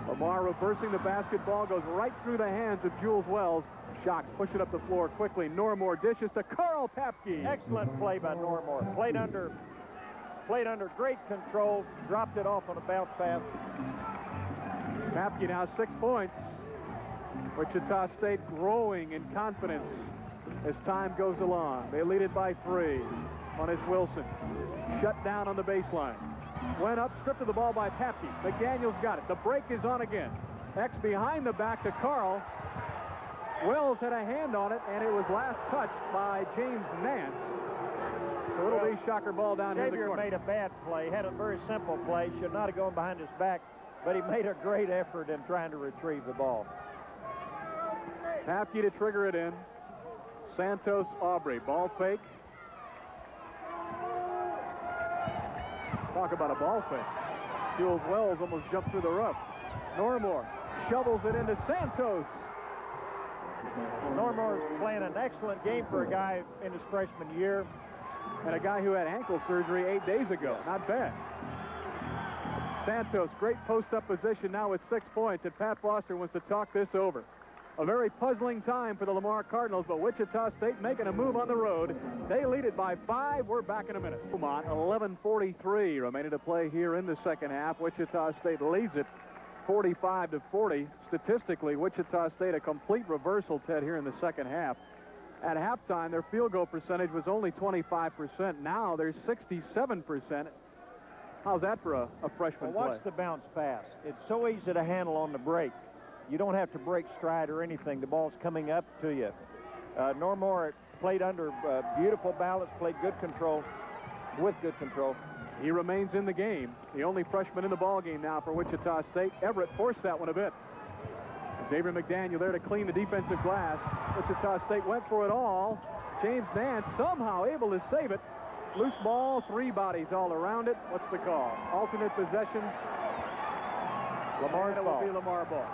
Lamar reversing the basketball, goes right through the hands of Jules Wells. Shocks push it up the floor quickly. Normore dishes to Carl Papke. Excellent play by Normore. Played under great control, dropped it off on a bounce pass. Papke now 6 points. Wichita State growing in confidence as time goes along. They lead it by 3. Funnis Wilson shut down on the baseline. Went up, stripped of the ball by Papke. McDaniel's got it. The break is on again. X behind the back to Carl. Wells had a hand on it, and it was last touched by James Nance. So it'll be Shocker ball down here in the corner. Xavier made a bad play. Had a very simple play. Should not have gone behind his back, but he made a great effort in trying to retrieve the ball. Papke to trigger it in. Santos Aubrey. Ball fake. Talk about a ball fake. Jules Wells almost jumped through the rough. Normore shovels it into Santos. Normore is playing an excellent game for a guy in his freshman year. And a guy who had ankle surgery 8 days ago. Not bad. Santos, great post-up position now with 6 points. And Pat Foster wants to talk this over. A very puzzling time for the Lamar Cardinals, but Wichita State making a move on the road. They lead it by 5. We're back in a minute. 11:43 remaining to play here in the second half. Wichita State leads it 45-40. Statistically, Wichita State a complete reversal, Ted, here in the second half. At halftime, their field goal percentage was only 25%. Now they're 67%. How's that for a freshman well, play? watch the bounce pass. It's so easy to handle on the break. You don't have to break stride or anything. The ball's coming up to you. Normore played under beautiful balance, played good control, with good control. He remains in the game. The only freshman in the ball game now for Wichita State. Everett forced that one a bit. Xavier McDaniel there to clean the defensive glass. Wichita State went for it all. James Nance somehow able to save it. Loose ball, 3 bodies all around it. What's the call? Alternate possession. Lamar ball. It will be Lamar ball.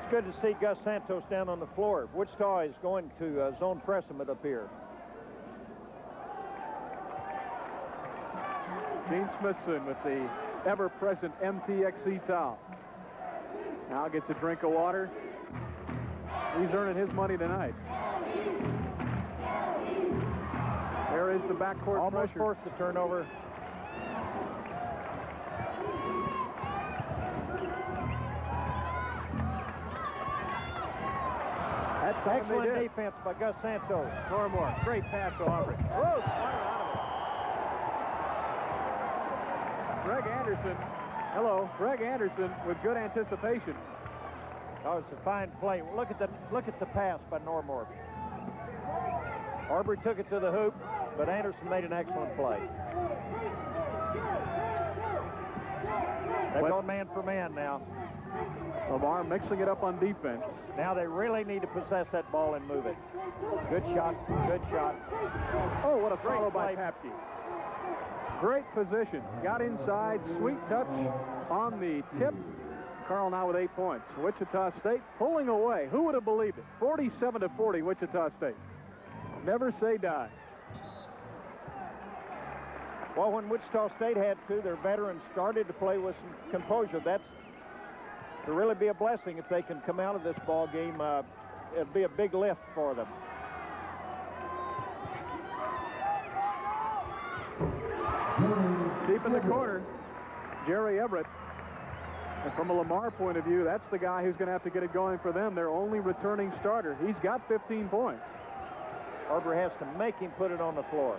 It's good to see Gus Santos down on the floor. Wichita is going to zone press him, it appears. Gene Smithson with the ever-present MTXC towel. Now gets a drink of water. He's earning his money tonight. There is the backcourt almost pressure. Forced the turnover. That's excellent defense by Gus Santos. Normore, great pass to Aubrey. Whoa, Greg Anderson. Hello, Greg Anderson with good anticipation. Oh, it's a fine play. Look at the pass by Normore. Aubrey took it to the hoop, but Anderson made an excellent play. They've gone man for man now. Lamar mixing it up on defense. Now they really need to possess that ball and move it. Good shot, good shot. Oh, what a follow by Papke. Great position. Got inside, sweet touch on the tip. Carl now with 8 points. Wichita State pulling away. Who would have believed it? 47-40, Wichita State. Never say die. Well, when Wichita State had to, their veterans started to play with some composure. That's to really be a blessing if they can come out of this ball game. It'd be a big lift for them. Deep in the corner, Jerry Everett. And from a Lamar point of view, that's the guy who's going to have to get it going for them. Their only returning starter. He's got 15 points. Aubrey has to make him put it on the floor.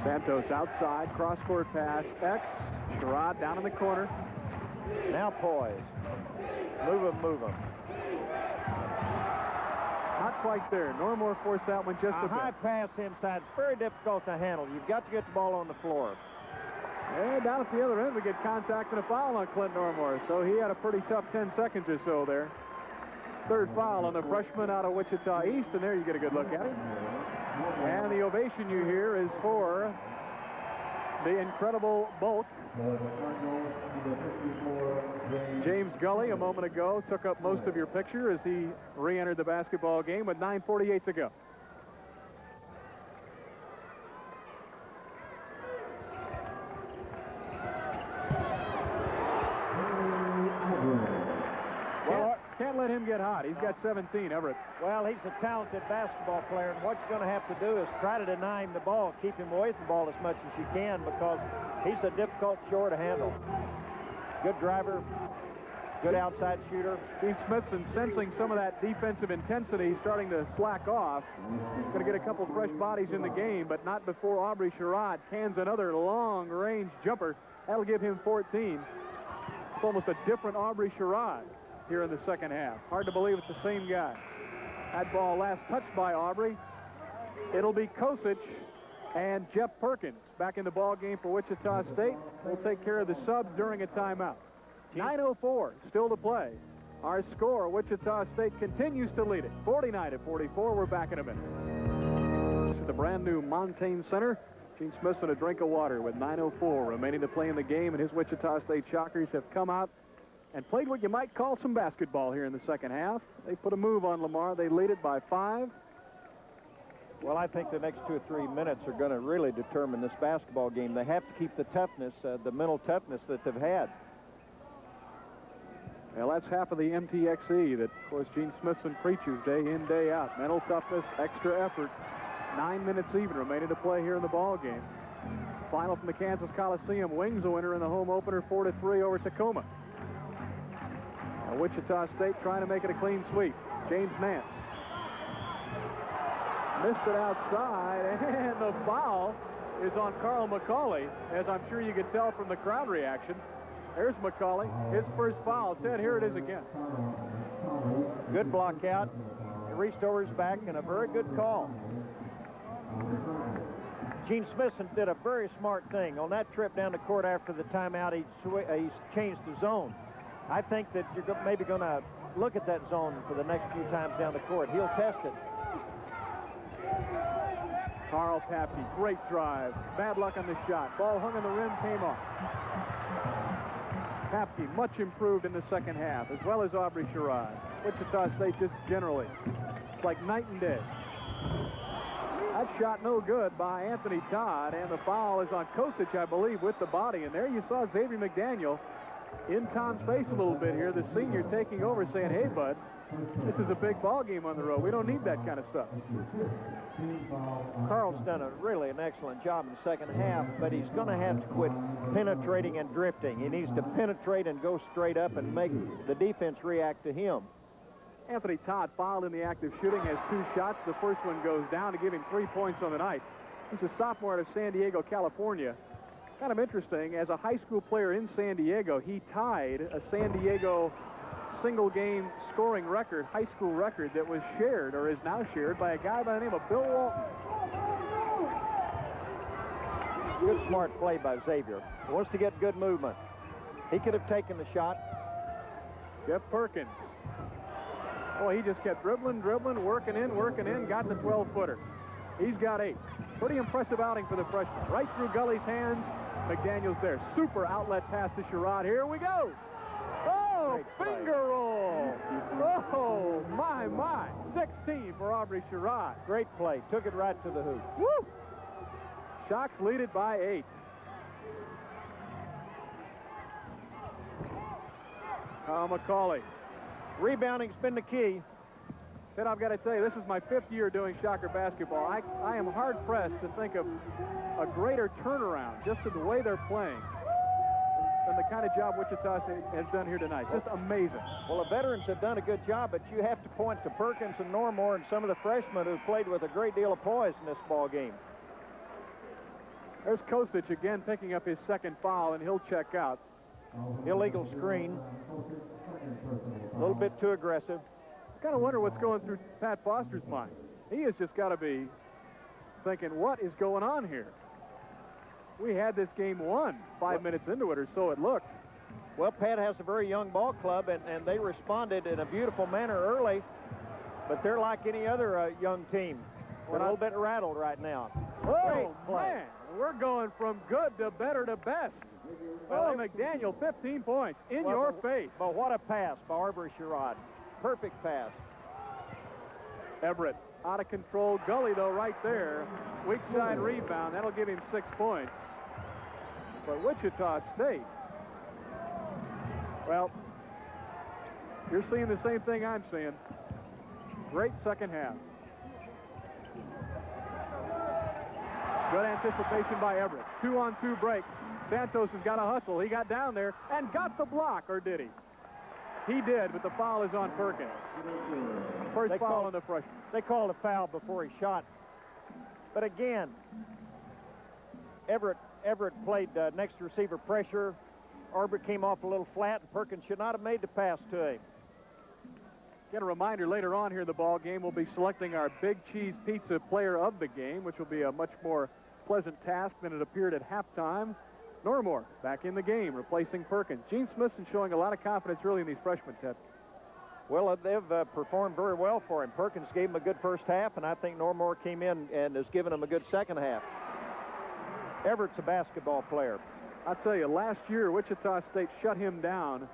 Santos outside, cross-court pass. X, Sherrod down in the corner. Now poised. Move him, move him. Not quite there. Normore forced that one just a high bit. pass inside. It's very difficult to handle. You've got to get the ball on the floor. And down at the other end, we get contact and a foul on Clint Normore. So he had a pretty tough 10 seconds or so there. Third foul on the freshman out of Wichita East, and there you get a good look at it. And the ovation you hear is for the incredible bulk. James Gully, a moment ago, took up most of your picture as he re-entered the basketball game with 9:48 to go. Can't let him get hot. He's got 17, Everett. Well, he's a talented basketball player, and what you're going to have to do is try to deny him the ball, keep him away from the ball as much as you can, because he's a difficult shore to handle. Good driver, good outside shooter. Steve Smithson sensing some of that defensive intensity. He's starting to slack off. He's going to get a couple fresh bodies in the game, but not before Aubrey Sherrod cans another long-range jumper. That'll give him 14. It's almost a different Aubrey Sherrod here in the second half. Hard to believe it's the same guy. That ball last touched by Aubrey. It'll be Kosic and Jeff Perkins back in the ball game for Wichita State. We'll take care of the subs during a timeout. 9:04 still to play. Our score, Wichita State continues to lead it, 49-44. We're back in a minute. To the brand new Montaigne Center. Gene Smithson a drink of water with 9:04 remaining to play in the game, and his Wichita State Shockers have come out and played what you might call some basketball here in the second half. They put a move on Lamar. They lead it by 5. Well, I think the next 2 or 3 minutes are going to really determine this basketball game. They have to keep the toughness, the mental toughness that they've had. Well, that's half of the MTXE that, of course, Gene Smithson preaches day in, day out. Mental toughness, extra effort. 9 minutes even remaining to play here in the ball game. Final from the Kansas Coliseum. Wings the winner in the home opener, 4-3 over Tacoma. Now, Wichita State trying to make it a clean sweep. James Nance missed it outside, and the foul is on Carl McCauley, as I'm sure you could tell from the crowd reaction. There's McCauley, his first foul. Ted, here it is again. Good block out. He reached over his back, and a very good call. Gene Smithson did a very smart thing. On that trip down the court after the timeout, he changed the zone. I think that you're maybe going to look at that zone for the next few times down the court. He'll test it. Carl Papke, great drive. Bad luck on the shot. Ball hung on the rim, came off. Papke much improved in the second half, as well as Aubrey Sherrod. Wichita State just generally, it's like night and day. That shot no good by Anthony Todd, and the foul is on Kosic, I believe, with the body. And there you saw Xavier McDaniel in Tom's face a little bit here, the senior taking over saying, hey, bud, this is a big ball game on the road. We don't need that kind of stuff. Carl's done an excellent job in the second half, but he's going to have to quit penetrating and drifting. He needs to penetrate and go straight up and make the defense react to him. Anthony Todd fouled in the act of shooting, has 2 shots. The first one goes down to give him 3 points on the night. He's a sophomore out of San Diego, California. Kind of interesting, as a high school player in San Diego, he tied a San Diego single-game scoring record, high school record, that was shared, or is now shared, by a guy by the name of Bill Walton. Good smart play by Xavier. He wants to get good movement. He could have taken the shot. Jeff Perkins. Boy, he just kept dribbling, working in, got the 12-footer. He's got 8. Pretty impressive outing for the freshman. Right through Gully's hands. McDaniel's there. Super outlet pass to Sherrod. Here we go. Oh, finger roll. Oh, my. 16 for Aubrey Sherrod. Great play. Took it right to the hoop. Woo! Shocks lead it by 8. McCauley. Rebounding's been the key. Ted, I've got to tell you, this is my 5th year doing Shocker basketball. I am hard-pressed to think of a greater turnaround just to the way they're playing than the kind of job Wichita State has done here tonight. Just amazing. Well, the veterans have done a good job, but you have to point to Perkins and Normore and some of the freshmen who played with a great deal of poise in this ball game. There's Kosic again picking up his 2nd foul, and he'll check out. Illegal screen. A little bit too aggressive. I kind of wonder what's going through Pat Foster's mind. He has just got to be thinking, what is going on here? We had this game won 5 minutes into it, or so it looked. Well, Pat has a very young ball club, and they responded in a beautiful manner early, but they're like any other young team. They're a little bit rattled right now. Oh, man, we're going from good to better to best. Oh, McDaniel, 15 points in your face. But what a pass by Aubrey Sherrod. Perfect pass. Everett out of control. Gully, though, right there. Weak side rebound. That'll give him 6 points. But Wichita State, well, you're seeing the same thing I'm seeing. Great second half. Good anticipation by Everett. 2-on-2 break. Santos has got to hustle. He got down there and got the block, or did he? He did, but the foul is on Perkins. First foul on the freshman. They called a foul before he shot. But again, Everett played next receiver pressure. Arbor came off a little flat, and Perkins should not have made the pass to him. Get a reminder, later on here in the ball game, we'll be selecting our Big Cheese Pizza player of the game, which will be a much more pleasant task than it appeared at halftime. Normore back in the game, replacing Perkins. Gene Smithson showing a lot of confidence early in these freshmen, Ted. Well, they've performed very well for him. Perkins gave him a good first half, and I think Normore came in and has given him a good second half. Everett's a basketball player. I'll tell you, last year, Wichita State shut him down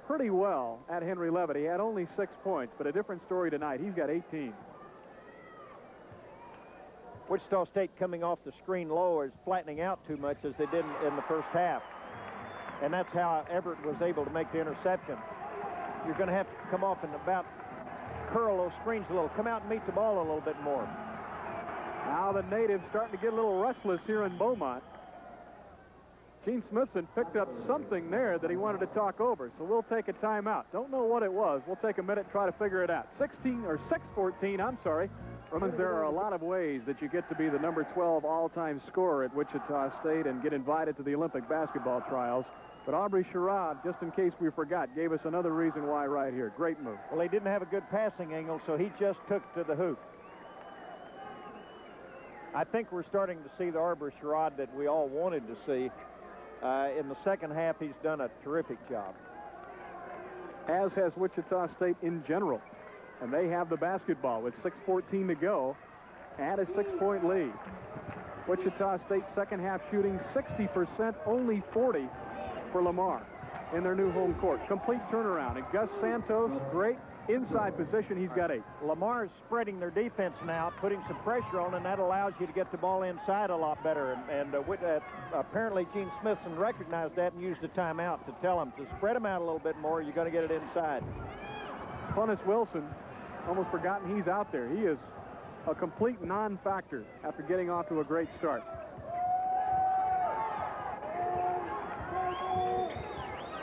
pretty well at Henry Leavitt. He had only 6 points, but a different story tonight. He's got 18. Wichita State coming off the screen low is flattening out too much as they did in the first half. And that's how Everett was able to make the interception. You're going to have to come off and about curl those screens a little. Come out and meet the ball a little bit more. Now the natives starting to get a little restless here in Beaumont. Gene Smithson picked up something there that he wanted to talk over, so we'll take a timeout. Don't know what it was. We'll take a minute and try to figure it out. 6-14, I'm sorry. Romans, there are a lot of ways that you get to be the number 12 all-time scorer at Wichita State and get invited to the Olympic basketball trials. But Aubrey Sherrod, just in case we forgot, gave us another reason why right here. Great move. Well, he didn't have a good passing angle, so he just took to the hoop. I think we're starting to see the Aubrey Sherrod that we all wanted to see. In the second half, he's done a terrific job. As has Wichita State in general. And they have the basketball with 6:14 to go and a 6-point lead. Wichita State second half shooting 60%, only 40 for Lamar in their new home court. Complete turnaround. And Gus Santos, great inside position, he's got 8. Lamar's spreading their defense now, putting some pressure on, and that allows you to get the ball inside a lot better. And apparently Gene Smithson recognized that and used a timeout to tell him to spread them out a little bit more. You're going to get it inside. Funnis Wilson, almost forgotten he's out there. He is a complete non-factor after getting off to a great start.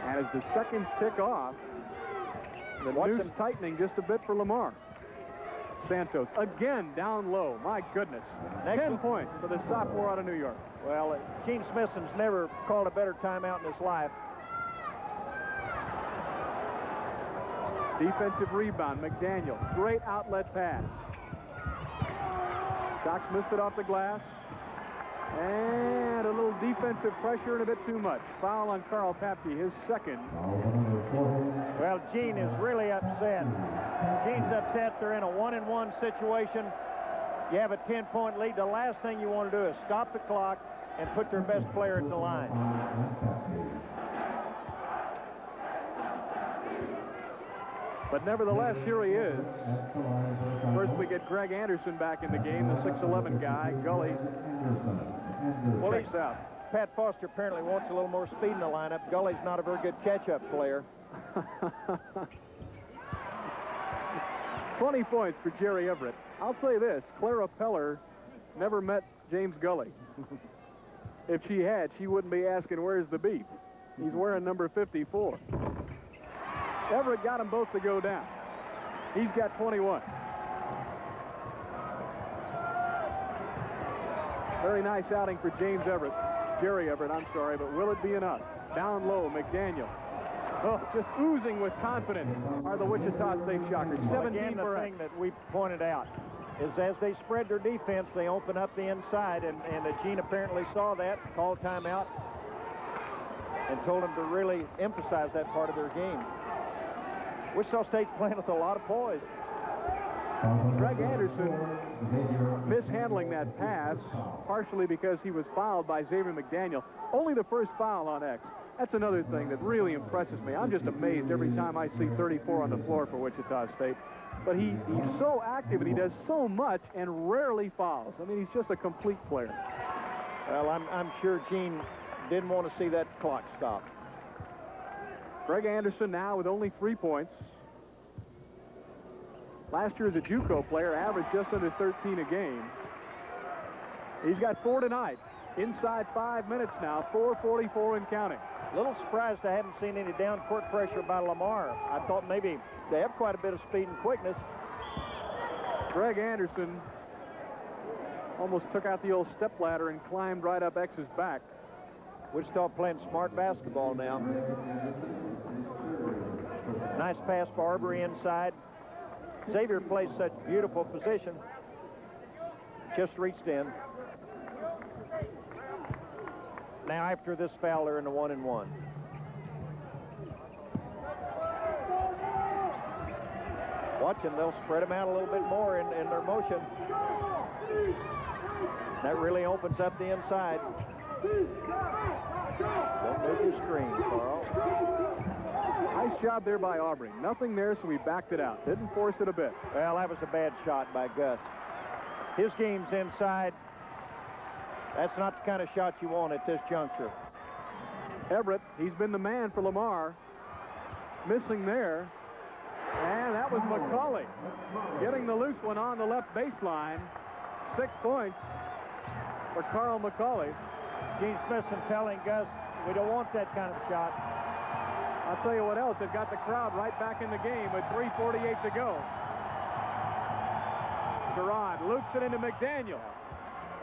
And as the seconds tick off, the noose tightening just a bit for Lamar. Santos again down low. My goodness. 10 points for the sophomore out of New York. Well, Gene Smithson's never called a better timeout in his life. Defensive rebound, McDaniel. Great outlet pass. Cox missed it off the glass. And a little defensive pressure and a bit too much. Foul on Carl Papke, his second. Well, Gene is really upset. Gene's upset. They're in a 1-and-1 situation. You have a 10-point lead. The last thing you want to do is stop the clock and put their best player at the line. But nevertheless, here he is. First, we get Greg Anderson back in the game, the 6'11 guy. Gully checks out. Pat Foster apparently wants a little more speed in the lineup. Gully's not a very good catch-up player. 20 points for Jerry Everett. I'll say this, Clara Peller never met James Gully. If she had, she wouldn't be asking, where's the beef? He's wearing number 54. Everett got them both to go down. He's got 21. Very nice outing for James Everett. Jerry Everett, I'm sorry, but will it be enough? Down low, McDaniel. Oh, just oozing with confidence are the Wichita State Shockers. 17 the thing that we pointed out is as they spread their defense, they open up the inside, and Gene apparently saw that, called timeout, and told them to really emphasize that part of their game. Wichita State's playing with a lot of poise. Greg Anderson mishandling that pass, partially because he was fouled by Xavier McDaniel. Only the first foul on X. That's another thing that really impresses me. I'm just amazed every time I see 34 on the floor for Wichita State. But he's so active and he does so much and rarely fouls. I mean, he's just a complete player. Well, I'm sure Gene didn't want to see that clock stop. Greg Anderson now with only 3 points. Last year as a JUCO player, averaged just under 13 a game. He's got 4 tonight. Inside 5 minutes now, 4:44 and counting. A little surprised I haven't seen any down-court pressure by Lamar. I thought maybe they have quite a bit of speed and quickness. Greg Anderson almost took out the old stepladder and climbed right up X's back. Wichita playing smart basketball now. Nice pass for Arbery inside. Xavier plays such beautiful position. Just reached in. Now after this foul, they're in the 1-and-1. Watch them, they'll spread them out a little bit more in their motion. That really opens up the inside. Don't move your screen, Carl. Nice job there by Aubrey. Nothing there, so he backed it out. Didn't force it a bit. Well, that was a bad shot by Gus. His game's inside. That's not the kind of shot you want at this juncture. Everett, he's been the man for Lamar. Missing there. And that was McCauley getting the loose one on the left baseline. 6 points for Carl McCauley. Gene Smithson telling Gus, we don't want that kind of shot. I'll tell you what else, it got the crowd right back in the game with 3:48 to go. Gerard loops it into McDaniel.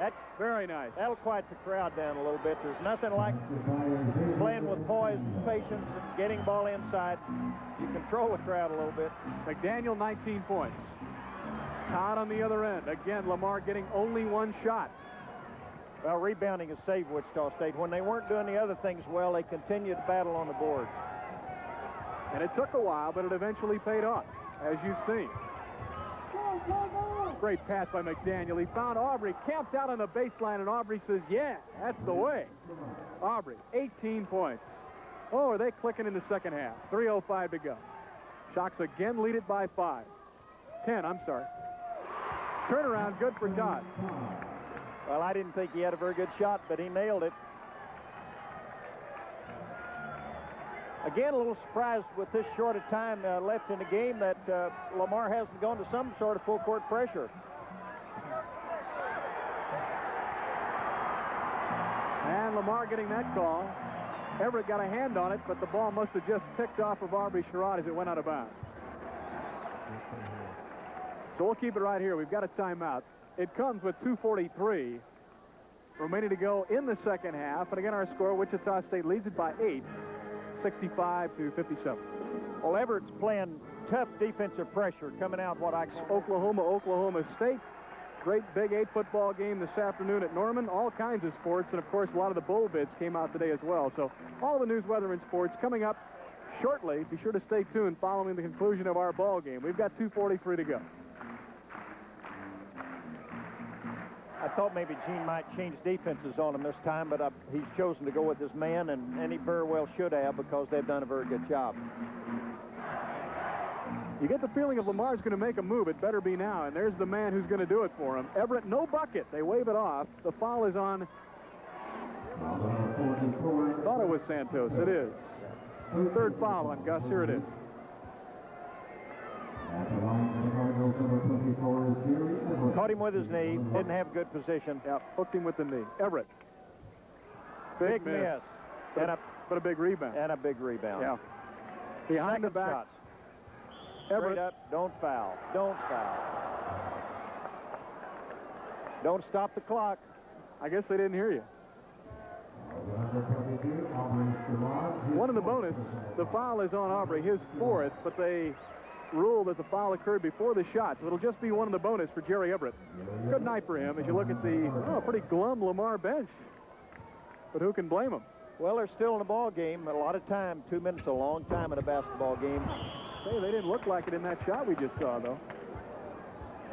That's very nice. That'll quiet the crowd down a little bit. There's nothing like playing with poise and patience and getting ball inside. You control the crowd a little bit. McDaniel, 19 points. Todd on the other end. Again, Lamar getting only 1 shot. Well, rebounding has saved Wichita State. When they weren't doing the other things well, they continued to battle on the boards. And it took a while, but it eventually paid off, as you've seen. Great pass by McDaniel. He found Aubrey, camped out on the baseline, and Aubrey says, yeah, that's the way. Aubrey, 18 points. Oh, are they clicking in the second half? 3:05 to go. Shocks again lead it by 5. 10, I'm sorry. Turnaround, good for Todd. Well, I didn't think he had a very good shot, but he nailed it. Again, a little surprised with this short a time left in the game that Lamar hasn't gone to some sort of full court pressure. And Lamar getting that call. Everett got a hand on it, but the ball must have just ticked off of Aubrey Sherrod as it went out of bounds. So we'll keep it right here. We've got a timeout. It comes with 2:43 remaining to go in the second half. And again, our score, Wichita State leads it by 8, 65-57. Well, Everett's playing tough defensive pressure coming out what I call Oklahoma State. Great Big 8 football game this afternoon at Norman. All kinds of sports, and of course a lot of the bowl bids came out today as well. So all the news, weather, and sports coming up shortly. Be sure to stay tuned following the conclusion of our ball game. We've got 2:43 to go. I thought maybe Gene might change defenses on him this time, but he's chosen to go with his man, and he very well should have, because they've done a very good job. You get the feeling if Lamar's going to make a move, it better be now, and there's the man who's going to do it for him. Everett, no bucket. They wave it off. The foul is on. Thought it was Santos. It is. Third foul on Gus. Here it is. Caught him with his knee. Didn't have good position. Yeah, hooked him with the knee. Everett. Big miss. But a big rebound. And a big rebound. Yeah. Behind Second the back. shot. Everett. Straight up. Don't foul. Don't foul. Don't stop the clock. I guess they didn't hear you. One in the bonus. The foul is on Aubrey, his 4th, but they ruled that the foul occurred before the shot, so it'll just be one in the bonus for Jerry Everett. Good night for him as you look at the pretty glum Lamar bench. But who can blame him? Well, they're still in the ball game. A lot of time. 2 minutes, a long time in a basketball game. Hey, they didn't look like it in that shot we just saw, though.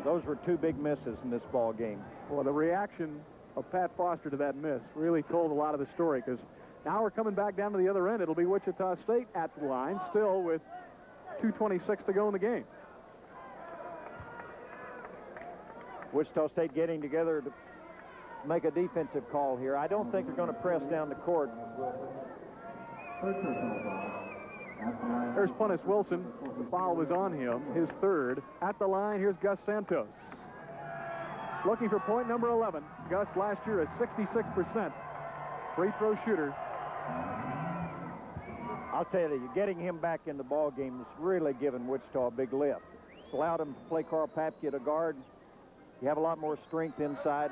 Those were 2 big misses in this ball game. Well, the reaction of Pat Foster to that miss really told a lot of the story, because now we're coming back down to the other end. It'll be Wichita State at the line, still with 2:26 to go in the game. Wichita State getting together to make a defensive call here. I don't think they're going to press down the court. There's Punnis Wilson. The foul was on him, his 3rd. At the line, here's Gus Santos. Looking for point number 11. Gus last year a 66% free throw shooter. I'll tell you, getting him back in the ball game has really given Wichita a big lift. It's allowed him to play Carl Papke to guard. You have a lot more strength inside.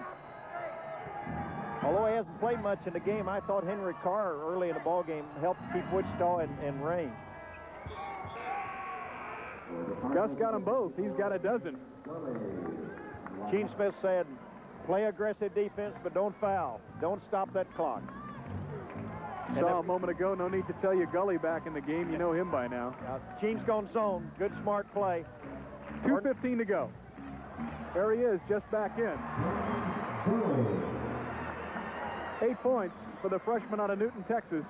Although he hasn't played much in the game, I thought Henry Carr early in the ball game helped keep Wichita in range. Gus got them both. He's got a dozen. Gene Smith said, play aggressive defense, but don't foul. Don't stop that clock. Saw a moment ago, no need to tell you, Gully back in the game. You know him by now. Gene's gone zone. Good, smart play. 2:15 to go. There he is, just back in. 8 points for the freshman out of Newton, Texas.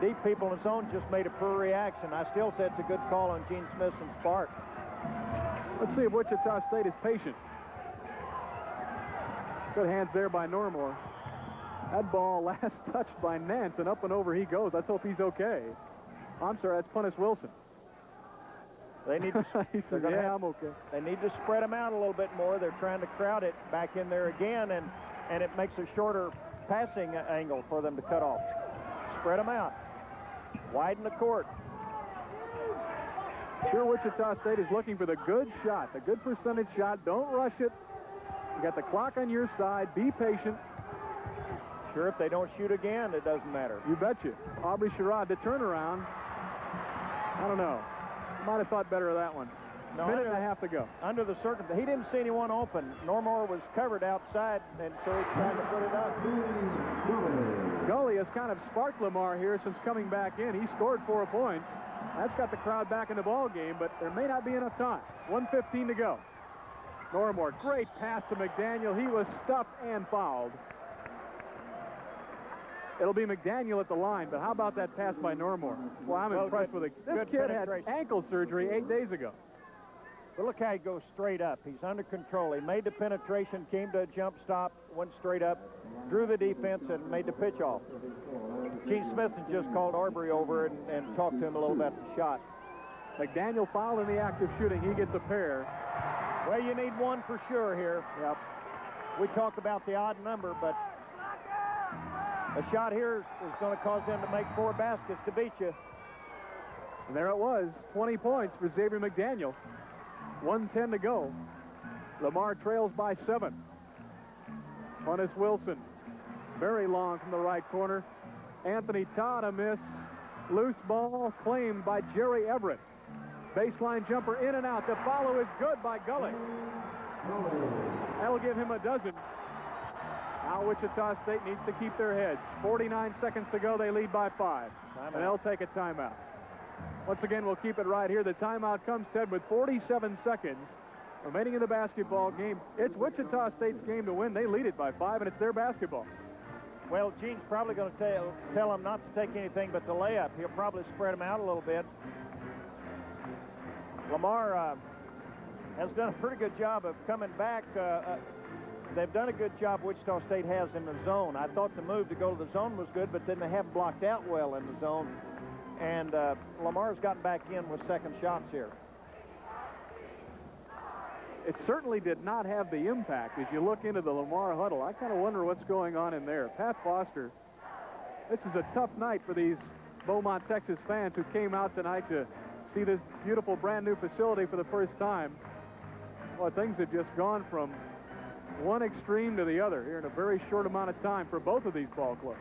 Deep people in zone just made a poor reaction. I still said it's a good call on Gene Smith's spark. Let's see if Wichita State is patient. Good hands there by Normore. That ball last touched by Nance, and up and over he goes. Let's hope he's okay. I'm sorry, that's Punnis Wilson. They need to, he said, yeah, I'm okay. They need to spread them out a little bit more. They're trying to crowd it back in there again, and it makes a shorter passing angle for them to cut off. Spread them out. Widen the court. Sure, Wichita State is looking for the good shot, the good percentage shot. Don't rush it. You got the clock on your side. Be patient. Sure, if they don't shoot again, it doesn't matter. You betcha. Aubrey Sherrod, the turnaround. I don't know. Might have thought better of that one. No, Minute and a half to go. Under the circumstances, he didn't see anyone open. Normore was covered outside, and so he tried to put it up. Gully has kind of sparked Lamar here since coming back in. He scored 4 points. That's got the crowd back in the ball game, but there may not be enough time. 1:15 to go. Normore, great pass to McDaniel. He was stuffed and fouled. It'll be McDaniel at the line, but how about that pass by Normore? Well, I'm impressed with it. This kid had ankle surgery 8 days ago. But look how he goes straight up. He's under control. He made the penetration, came to a jump stop, went straight up, drew the defense, and made the pitch off. Gene Smith just called Arbery over and talked to him a little about the shot. McDaniel fouled in the act of shooting. He gets a pair. Well, you need one for sure here. Yep. We talk about the odd number, but a shot here is going to cause them to make 4 baskets to beat you. And there it was, 20 points for Xavier McDaniel. 1:10 to go. Lamar trails by 7. Hunnis Wilson, very long from the right corner. Anthony Todd a miss. Loose ball claimed by Jerry Everett. Baseline jumper in and out. The follow is good by Gully. That'll give him a dozen. Now Wichita State needs to keep their heads. 49 seconds to go. They lead by 5. And they'll take a timeout. Once again, we'll keep it right here. The timeout comes, Ted, with 47 seconds remaining in the basketball game. It's Wichita State's game to win. They lead it by 5, and it's their basketball. Well, Gene's probably going to tell them not to take anything but the layup. He'll probably spread them out a little bit. Lamar has done a pretty good job of coming back. They've done a good job, Wichita State has, in the zone. I thought the move to go to the zone was good, but then they haven't blocked out well in the zone. And Lamar's gotten back in with second shots here. It certainly did not have the impact. As you look into the Lamar huddle, I kind of wonder what's going on in there. Pat Foster, this is a tough night for these Beaumont, Texas fans who came out tonight to see this beautiful brand new facility for the first time. Well, things have just gone from one extreme to the other here in a very short amount of time for both of these ball clubs.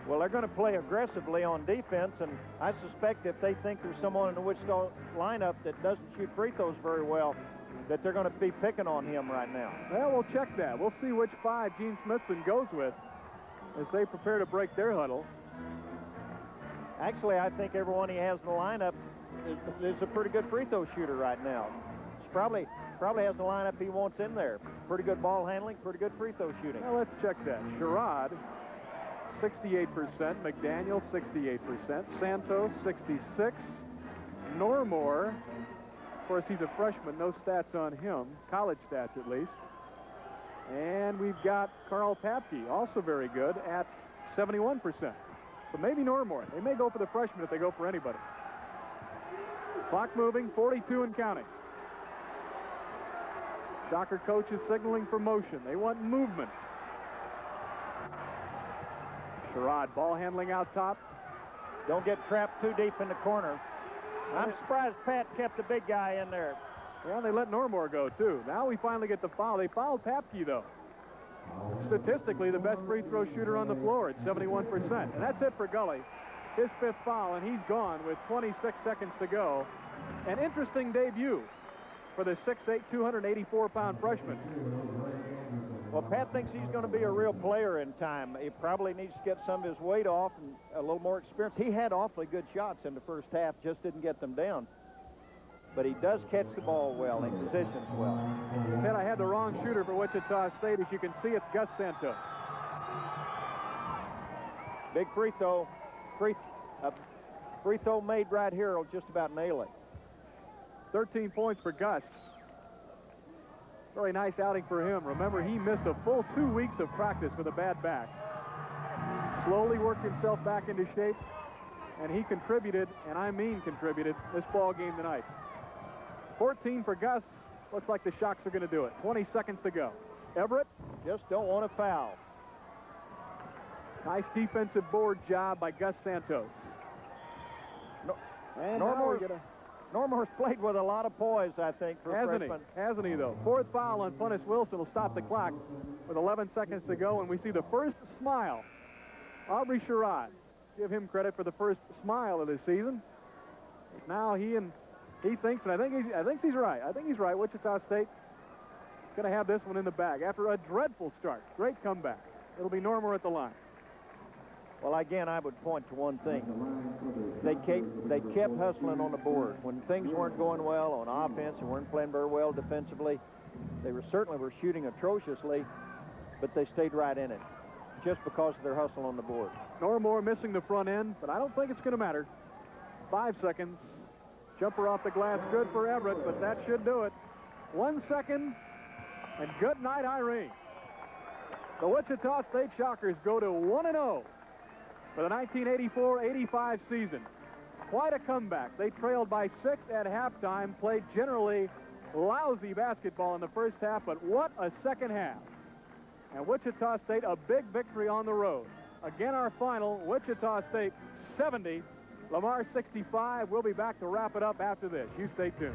Well, they're going to play aggressively on defense, and I suspect if they think there's someone in the Wichita lineup that doesn't shoot free throws very well, that they're going to be picking on him right now. Well, we'll check that. We'll see which 5 Gene Smithson goes with as they prepare to break their huddle. Actually, I think everyone he has in the lineup is a pretty good free throw shooter right now. He's probably has the lineup he wants in there. Pretty good ball handling, pretty good free throw shooting. Well, let's check that. Sherrod, 68%. McDaniel, 68%. Santos, 66. Normore, of course, he's a freshman. No stats on him. College stats, at least. And we've got Carl Papke, also very good, at 71%. So maybe Normore. They may go for the freshman if they go for anybody. Clock moving, 42 and counting. Soccer coach is signaling for motion. They want movement. Sherrod, ball handling out top. Don't get trapped too deep in the corner. I'm surprised Pat kept the big guy in there. Well, they let Normore go, too. Now we finally get the foul. They fouled Papke, though. Statistically, the best free throw shooter on the floor at 71%. And that's it for Gully. His 5th foul, and he's gone with 26 seconds to go. An interesting debut for the 6'8", 284-pound freshman. Well, Pat thinks he's going to be a real player in time. He probably needs to get some of his weight off and a little more experience. He had awfully good shots in the first half, just didn't get them down. But he does catch the ball well. He positions well. Ted, I had the wrong shooter for Wichita State. As you can see, it's Gus Santos. Big free throw. Free throw made right here will just about nail it. 13 points for Gus. Very nice outing for him. Remember, he missed a full 2 weeks of practice with a bad back. Slowly worked himself back into shape, and he contributed, and I mean contributed, this ball game tonight. 14 for Gus. Looks like the Shocks are going to do it. 20 seconds to go. Everett. Just don't want to foul. Nice defensive board job by Gus Santos. Normore's played with a lot of poise, I think, for freshman. Hasn't he, though? 4th foul on Hunnis Wilson will stop the clock with 11 seconds to go, and we see the first smile. Aubrey Sherrod. Give him credit for the first smile of this season. Now he thinks, and I think he's right. I think he's right. Wichita State is going to have this one in the bag after a dreadful start. Great comeback. It'll be Normore at the line. Well, again, I would point to one thing. They kept hustling on the board. When things weren't going well on offense and weren't playing very well defensively, they certainly were shooting atrociously, but they stayed right in it. just because of their hustle on the board. Normore missing the front end, but I don't think it's going to matter. 5 seconds. Jumper off the glass, good for Everett, but that should do it. 1 second, and good night, Irene. The Wichita State Shockers go to 1-0 for the 1984-85 season. Quite a comeback. They trailed by 6 at halftime, played generally lousy basketball in the first half, but what a second half. And Wichita State, a big victory on the road. Again, our final, Wichita State 70, Lamar 65. We'll be back to wrap it up after this. You stay tuned.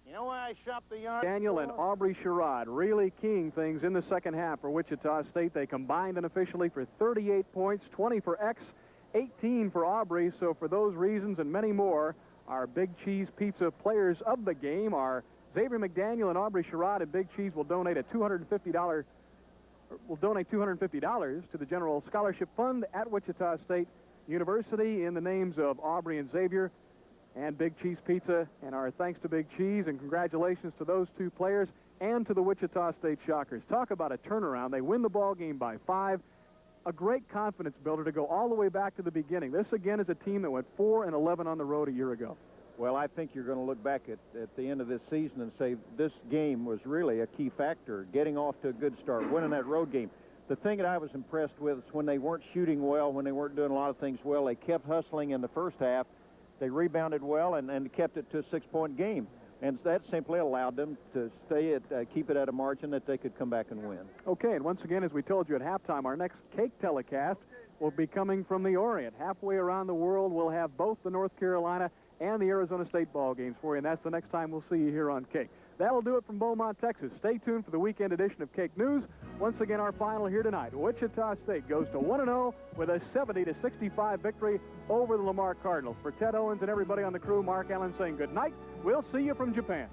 You know why I shopped the yard? Daniel and Aubrey Sherrod really keying things in the second half for Wichita State. They combined unofficially for 38 points, 20 for X, 18 for Aubrey. So for those reasons and many more, our Big Cheese Pizza players of the game are Xavier McDaniel and Aubrey Sherrod, and Big Cheese will donate $250 to the General Scholarship Fund at Wichita State University in the names of Aubrey and Xavier and Big Cheese Pizza. And our thanks to Big Cheese and congratulations to those two players and to the Wichita State Shockers. Talk about a turnaround. They win the ball game by 5. A great confidence builder to go all the way back to the beginning. This, again, is a team that went 4-11 on the road a year ago. Well, I think you're going to look back at the end of this season and say this game was really a key factor, getting off to a good start, winning that road game. The thing that I was impressed with is when they weren't shooting well, when they weren't doing a lot of things well, they kept hustling in the first half. They rebounded well and kept it to a 6-point game. And that simply allowed them to keep it at a margin that they could come back and win. Okay, and once again, as we told you at halftime, our next Cake telecast will be coming from the Orient. Halfway around the world, we'll have both the North Carolina and the Arizona State ball games for you, and that's the next time we'll see you here on Cake. That'll do it from Beaumont, Texas. Stay tuned for the weekend edition of Cake News. Once again, our final here tonight. Wichita State goes to 1-0 with a 70-65 victory over the Lamar Cardinals. For Ted Owens and everybody on the crew, Mark Allen saying good night. We'll see you from Japan.